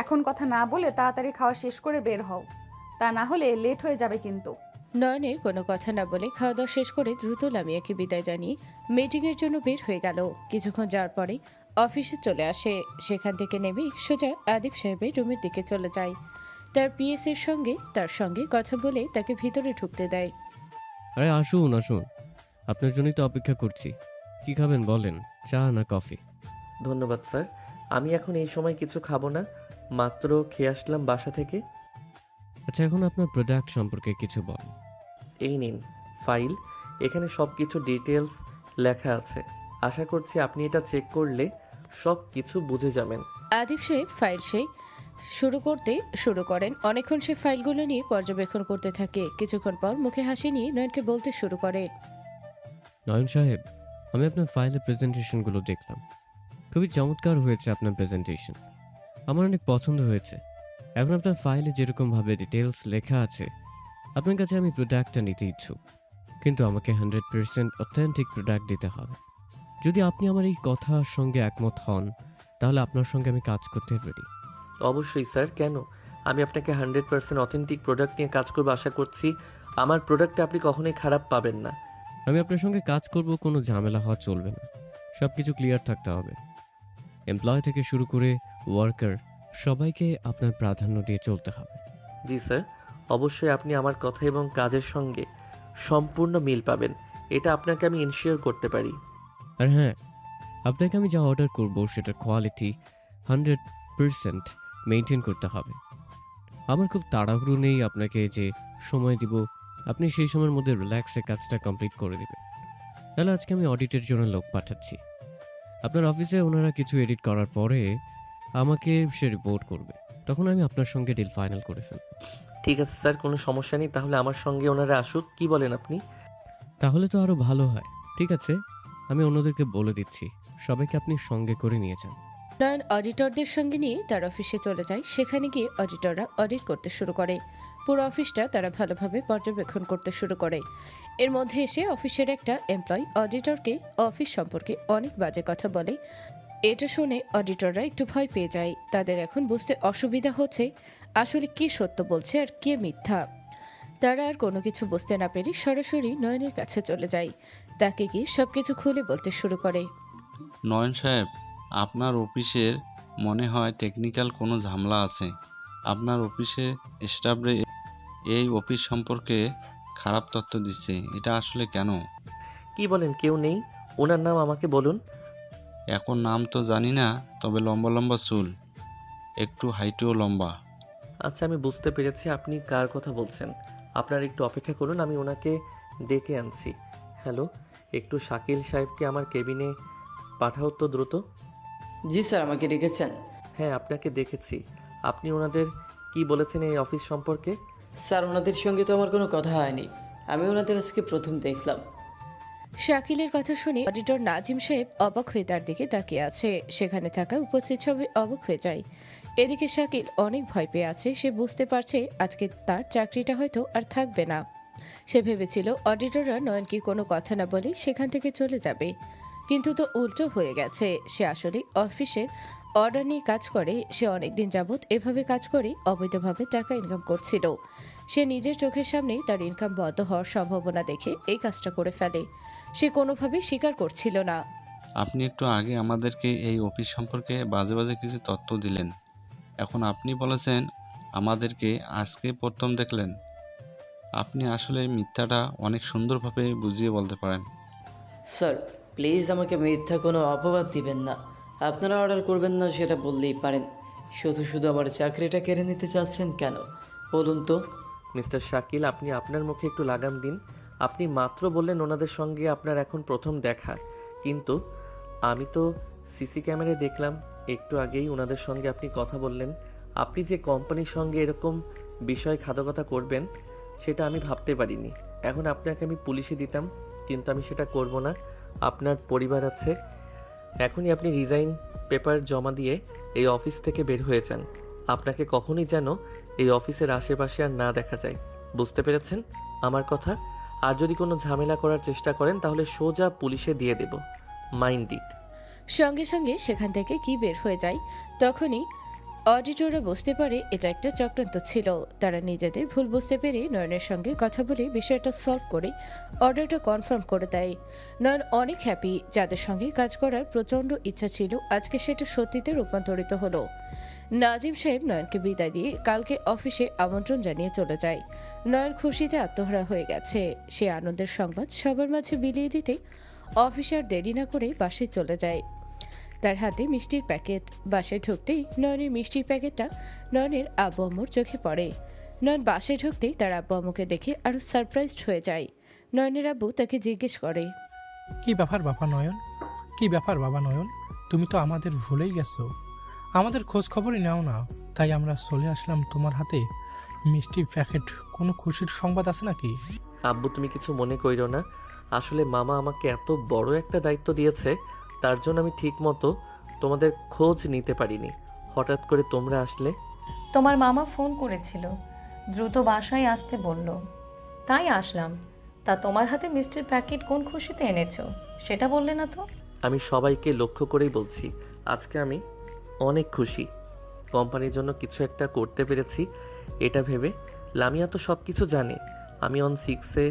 এখন কথা না বলে তাড়াতাড়ি খাওয়া শেষ করে বের হও, তা না হলে লেট হয়ে যাবে কিন্তু। নয়নের কোনো কথা না বলে খাওয়া দাওয়া শেষ করে দ্রুত লামিয়াকে বিদায় জানিয়ে মিটিংয়ের জন্য বের হয়ে গেল। কিছুক্ষণ যাওয়ার পরে অফিসে চলে আসে। সেখান থেকে নেমে সোজা আদিব সাহেবের রুমের দিকে চলে যায়। তার পিএসের সঙ্গে তার সঙ্গে কথা বলে তাকে ভিতরে ঢুকতে দেয়। আরে আসুন আসুন, আপনার জন্যই তো অপেক্ষা করছি। কি খাবেন বলেন, চা না কফি? ধন্যবাদ স্যার, আমি এখন এই সময় কিছু খাবো না, মাত্র খেয়ে আসলাম বাসা থেকে। আচ্ছা, এখন আপনার প্রোডাক্ট সম্পর্কে কিছু বল। এই নিন ফাইল, এখানে সব কিছু ডিটেলস লেখা আছে। আশা করছি আপনি এটা চেক করলে সব কিছু বুঝে যাবেন। আদিব সাহেব ফাইল শুরু করেন। অনেকক্ষণ সে ফাইলগুলো নিয়ে পর্যবেক্ষণ করতে থাকে। কিছুক্ষণ পর মুখে হাসি নিয়ে নয়নকে বলতে শুরু করে। নয়ন সাহেব, আমি আপনার ফাইলের প্রেজেন্টেশনগুলো দেখলাম। খুবই চমৎকার হয়েছে আপনার প্রেজেন্টেশন, আমার অনেক পছন্দ হয়েছে। এখন আপনার ফাইলে যেরকমভাবে ডিটেলস লেখা আছে, আপনার কাছে আমি প্রোডাক্টটা নিতে ইচ্ছুক, কিন্তু আমাকে 100% অথেন্টিক প্রোডাক্ট দিতে হবে। যদি আপনি আমার এই কথার সঙ্গে একমত হন, তাহলে আপনার সঙ্গে আমি কাজ করতে রেডি। অবশ্যই স্যার, কেন? আমি আপনাকে 100% অথেন্টিক প্রোডাক্ট নিয়ে কাজ করবো। আশা করছি আমার প্রোডাক্টে আপনি কখনোই খারাপ পাবেন না। আমি আপনার সঙ্গে কাজ করব, কোনো ঝামেলা হওয়া চলবে না, সব কিছু ক্লিয়ার থাকতে হবে। এমপ্লয় থেকে শুরু করে ওয়ার্কার সবাইকে আপনার প্রাধান্য দিয়ে চলতে হবে। জি স্যার, অবশ্যই আপনি আমার কথা এবং কাজের সঙ্গে সম্পূর্ণ মিল পাবেন, এটা আপনাকে আমি ইনশিওর করতে পারি। আর হ্যাঁ, আপনাকে আমি যা অর্ডার করব সেটার কোয়ালিটি 100% মেনটেন করতে হবে। আমার খুব তাড়াহুড়ো নেই, আপনাকে যে সময় দিব আপনি সেই সময়ের মধ্যে রিল্যাক্সে কাজটা কমপ্লিট করে দেবেন। তাহলে আজকে আমি অডিটের জন্য লোক পাঠাচ্ছি। আপনার অফিসে ওনারা কিছু এডিট করার পরে আমাকে সে রিপোর্ট করবে, তখন আমি আপনার সঙ্গে ডিল ফাইনাল করে ফেলব। ঠিক আছে স্যার, কোনো সমস্যা নেই। তাহলে আমার সঙ্গে ওনারা আসুক, কি বলেন আপনি? তাহলে তো আরও ভালো হয়। ঠিক আছে, আমি অন্যদেরকে বলে দিচ্ছি, সবাইকে আপনি সঙ্গে করে নিয়ে যান। নয়ন অডিটরদের সঙ্গে নিয়ে তার অফিসে চলে যায়। সেখানে গিয়ে অডিটররা অডিট করতে শুরু করে। পুরো অফিসটা তারা ভালোভাবে পর্যবেক্ষণ করতে শুরু করে। এর মধ্যে এসে অফিসের একটা এমপ্লয়ি অডিটরকে অফিস সম্পর্কে অনেক বাজে কথা বলে। এটা শুনে অডিটররা একটু ভয় পেয়ে যায়। তাদের এখন বুঝতে অসুবিধা হচ্ছে আসলে কে সত্য বলছে আর কে মিথ্যা। তারা আর কোনো কিছু বুঝতে না পেরে সরাসরি নয়নের কাছে চলে যায়। তাকে গিয়ে সবকিছু খুলে বলতে শুরু করে। নয়ন সাহেব, আপনার অফিসের মনে হয় টেকনিক্যাল কোনো ঝামেলা আছে। আপনার অফিসে স্টাফরা এই অফিস সম্পর্কে খারাপ তথ্য দিচ্ছে, এটা আসলে কেন? কি বলেন? কেউ নেই? ওনার নাম আমাকে বলুন। এখন নাম তো জানি না, তবে লম্বা লম্বা চুল, একটু হাইটেও লম্বা। আচ্ছা, আমি বুঝতে পেরেছি আপনি কার কথা বলছেন। আপনারা একটু অপেক্ষা করুন, আমি ওনাকে ডেকে আনছি। হ্যালো, একটু শাকিল সাহেবকে আমার কেবিনে পাঠাও তো দ্রুত। জি স্যার, আমাকে ডেকেছেন? হ্যাঁ, আপনাকে দেখেছি। আপনি ওনাদের কি বলেছেন এই অফিস সম্পর্কে? স্যার, ওনাদের সঙ্গে তো আমার কোনো কথা হয়নি, আমি ওনাদের আজকে প্রথম দেখলাম। শাকিলের কথা শুনে অডিটর নাজিম সাহেব অবাক হয়ে তার দিকে তাকিয়ে আছে। সেখানে থাকা উপস্থিত সবাই অবাক হয়ে যায়। এদিকে শাকিল অনেক ভয় পেয়ে আছে। সে বুঝতে পারছে আজকে তার চাকরিটা হয়তো আর থাকবে না। সে ভেবেছিল অডিটররা নয়নকে কোনো কথা না বলে সেখান থেকে চলে যাবে, কিন্তু তো উল্টো হয়ে গেছে। সে আসলে অফিসের অর্ডার নিয়ে কাজ করে। সে অনেকদিন যাবৎ এভাবে কাজ করে অবৈধভাবে টাকা ইনকাম করছিল। সে নিজের চোখের সামনেই তার ইনকাম বন্ধ হওয়ার সম্ভাবনা দেখে এই কাজটা করে ফেলে। সে কোনোভাবেই স্বীকার করছিল না। আপনি একটু আগে আমাদেরকে এই অফিস সম্পর্কে বাজে বাজে কিছু তথ্য দিলেন, এখন আপনি বলেছেন আমাদেরকে আজকে প্রথম দেখলেন। আপনি আসলে মিথ্যাটা অনেক সুন্দরভাবে বুঝিয়ে বলতে পারেন। স্যার, প্লিজ আমাকে মিথ্যা কোনো অপবাদ দিবেন না। আপনারা অর্ডার করবেন না সেটা বললেই পারেন, শুধু শুধু আমার চাকরিটা কেড়ে নিতে চাচ্ছেন কেন বলুন তো? মিস্টার শাকিল, আপনি আপনার মুখে একটু লাগাম দিন। আপনি মাত্র বললেন ওনাদের সঙ্গে আপনার এখন প্রথম দেখা, কিন্তু আমি তো সিসি ক্যামেরায় দেখলাম একটু আগেই ওনাদের সঙ্গে আপনি কথা বললেন। আপনি যে কোম্পানির সঙ্গে এরকম বিশ্বাসঘাতকতা করবেন সেটা আমি ভাবতে পারিনি। এখন আপনাকে আমি পুলিশে দিতাম, কিন্তু আমি সেটা করব না। আপনার পরিবার আছে, এখনই আপনি রিজাইন পেপার জমা দিয়ে এই অফিস থেকে বের হয়ে যান। আপনাকে কখনই যেন এই অফিসের আশেপাশে আর না দেখা যায়, বুঝতে পেরেছেন আমার কথা? আর যদি কোনো ঝামেলা করার চেষ্টা করেন তাহলে সোজা পুলিশে দিয়ে দেব, মাইন্ড ইট। সঙ্গে সঙ্গে সেখান থেকে কি বের হয়ে যায়। তখনই অডিটররা বুঝতে পারে এটা একটা চক্রান্ত ছিল। তারা নিজেদের ভুল বুঝতে পেরে নয়নের সঙ্গে কথা বলে বিষয়টা সলভ করে অর্ডারটা কনফার্ম করে দেয়। নয়ন অনেক হ্যাপি। যাদের সঙ্গে কাজ করার প্রচণ্ড ইচ্ছা ছিল আজকে সেটা সত্যিতে রূপান্তরিত হলো। নাজিম সাহেব নয়নকে বিদায় দিয়ে কালকে অফিসে আমন্ত্রণ জানিয়ে চলে যায়। নয়ন খুশিতে আত্মহারা হয়ে গেছে। সে আনন্দের সংবাদ সবার মাঝে বিলিয়ে দিতে অফিসে আর দেরি না করে বাসায় চলে যায়। তার হাতে মিষ্টির প্যাকেট। বাসায় ঢুকতেই নয়নের মিষ্টির প্যাকেটটা নয়নের আব্বু আম্মুর চোখে পড়ে। নয়ন বাসায় ঢুকতেই তার আব্বু আম্মুকে দেখে আরও সারপ্রাইজড হয়ে যায়। নয়নের আব্বু তাকে জিজ্ঞেস করে, কি ব্যাপার বাবা নয়ন? কি ব্যাপার বাবা নয়ন? তুমি তো আমাদের ভুলেই গেছো। আমাদের খোঁজ খবরই নাও না, তাই আমরা চলে আসলাম তোমার হাতে মিষ্টি প্যাকেট। কোনো খুশির সংবাদ আছে নাকি? আব্বু তুমি কিছু মনে কইরো না, আসলে মামা আমাকে এত বড় একটা দায়িত্ব দিয়েছে, তার জন্য আমি ঠিক মতো তোমাদের খোঁজ নিতে পারিনি। হঠাৎ করে তোমরা আসলে। তোমার মামা ফোন করেছিল, দ্রুত বাসায় আসতে বলল, তাই আসলাম। তা তোমার হাতে মিষ্টির প্যাকেট কোন খুশিতে এনেছো সেটা বললে না তো? আমি সবাইকে লক্ষ্য করেই বলছি, আজকে আমি অনেক খুশি। কোম্পানির জন্য কিছু একটা করতে পেরেছি এটা ভেবে। লামিয়া তো সব কিছু জানে। আমি অন 6-এ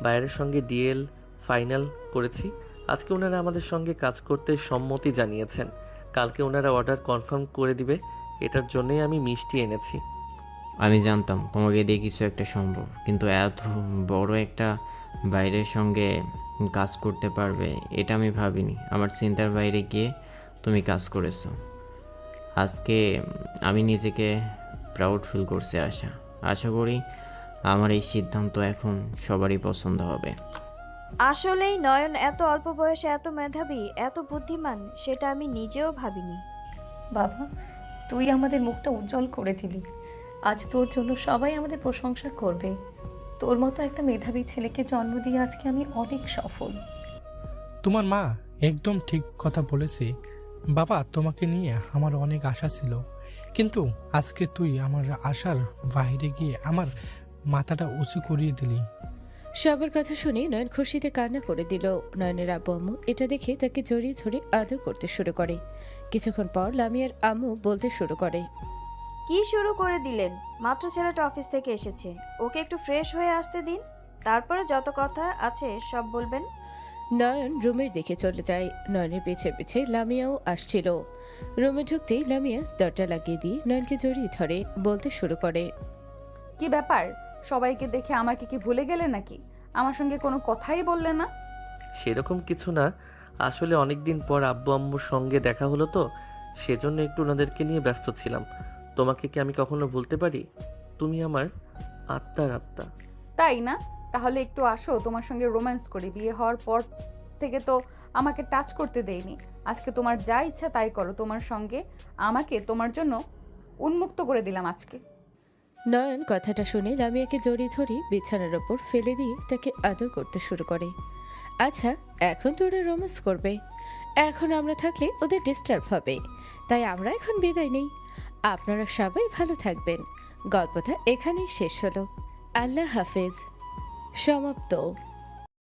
বাইরের সঙ্গে ডিএল ফাইনাল করেছি। আজকে ওনারা আমাদের সঙ্গে কাজ করতে সম্মতি জানিয়েছেন। কালকে ওনারা অর্ডার কনফার্ম করে দিবে। এটার জন্যই আমি মিষ্টি এনেছি। আমি জানতাম তোমাকে দিয়ে কিছু একটা সম্ভব, কিন্তু এত বড় একটা বাইরের সঙ্গে কাজ করতে পারবে এটা আমি ভাবিনি। আমার চিন্তার বাইরে গিয়ে তুমি কাজ করেছো। আজকে আমি নিজেকে প্রাউড ফিল করছি। আশা করি আমার এই সিদ্ধান্ত এখন সবারই পছন্দ হবে। আসলেই নয়ন এত অল্প বয়সে এত মেধাবী, এত বুদ্ধিমান, সেটা আমি নিজেও ভাবিনি। বাবা, তুই আমাদের মুখটা উজ্জ্বল করে দিলি। আজ তোর জন্য সবাই আমাদের প্রশংসা করবে। তোর মতো একটা মেধাবী ছেলেকে জন্ম দিয়ে আজকে আমি অনেক সফল। তোমার মা একদম ঠিক কথা বলেছে বাবা। তোমাকে নিয়ে আমার অনেক আশা ছিল, কিন্তু আজকে তুই আমার আশার বাইরে গিয়ে আমার মাথাটা উঁচু করিয়ে দিলি। সবার কথা শুনে নয়ন খুশিতে কান্না করে দিল। নয়নের আব্বু আম্মু এটা দেখে তাকে জড়িয়ে ধরে আদর করতে শুরু করে। কিছুক্ষণ পর লামিয়ার আম্মু বলতে শুরু করে, কি শুরু করে দিলেন? মাত্র ছেলেটা অফিস থেকে এসেছে, ওকে একটু ফ্রেশ হয়ে আসতে দিন, তারপরে যত কথা আছে সব বলবেন। নয়ন রুমের দিকে চলে যায়। নয়নের পিছে পিছে লামিয়াও আসছিল। রুমে ঢুকতেই লামিয়া দরজা লাগিয়ে দিয়ে নয়নকে জড়িয়ে ধরে বলতে শুরু করে, কি ব্যাপার? সবাইকে দেখে আমাকে কি ভুলে গেলে নাকি? আমার সঙ্গে কোনো কথাই বললে না? সেরকম কিছু না, আসলে অনেক দিন পর আব্বু আম্মুর সঙ্গে দেখা হলো তো, সেজন্য একটু ওনাদেরকে নিয়ে ব্যস্ত ছিলাম। তোমাকে কি আমি কখনো ভুলতে পারি? তুমি আমার আত্মার আত্মা। তাই না? তাহলে একটু আসো, তোমার সঙ্গে রোম্যান্স করি। বিয়ে হওয়ার পর থেকে তো আমাকে টাচ করতে দেইনি। আজকে তোমার যা ইচ্ছা তাই করো। তোমার সঙ্গে আমাকে তোমার জন্য উন্মুক্ত করে দিলাম আজকে। নয়ন কথাটা শুনে লামিয়াকে জড়িয়ে ধরে বিছানার ওপর ফেলে দিয়ে তাকে আদর করতে শুরু করে। আচ্ছা, এখন তো ওরা রোম্যান্স করবে। এখন আমরা থাকলে ওদের ডিস্টার্ব হবে, তাই আমরা এখন বিদায় নেই। আপনারা সবাই ভালো থাকবেন। গল্পটা এখানেই শেষ হলো। আল্লাহ হাফেজ। সমাপ্ত।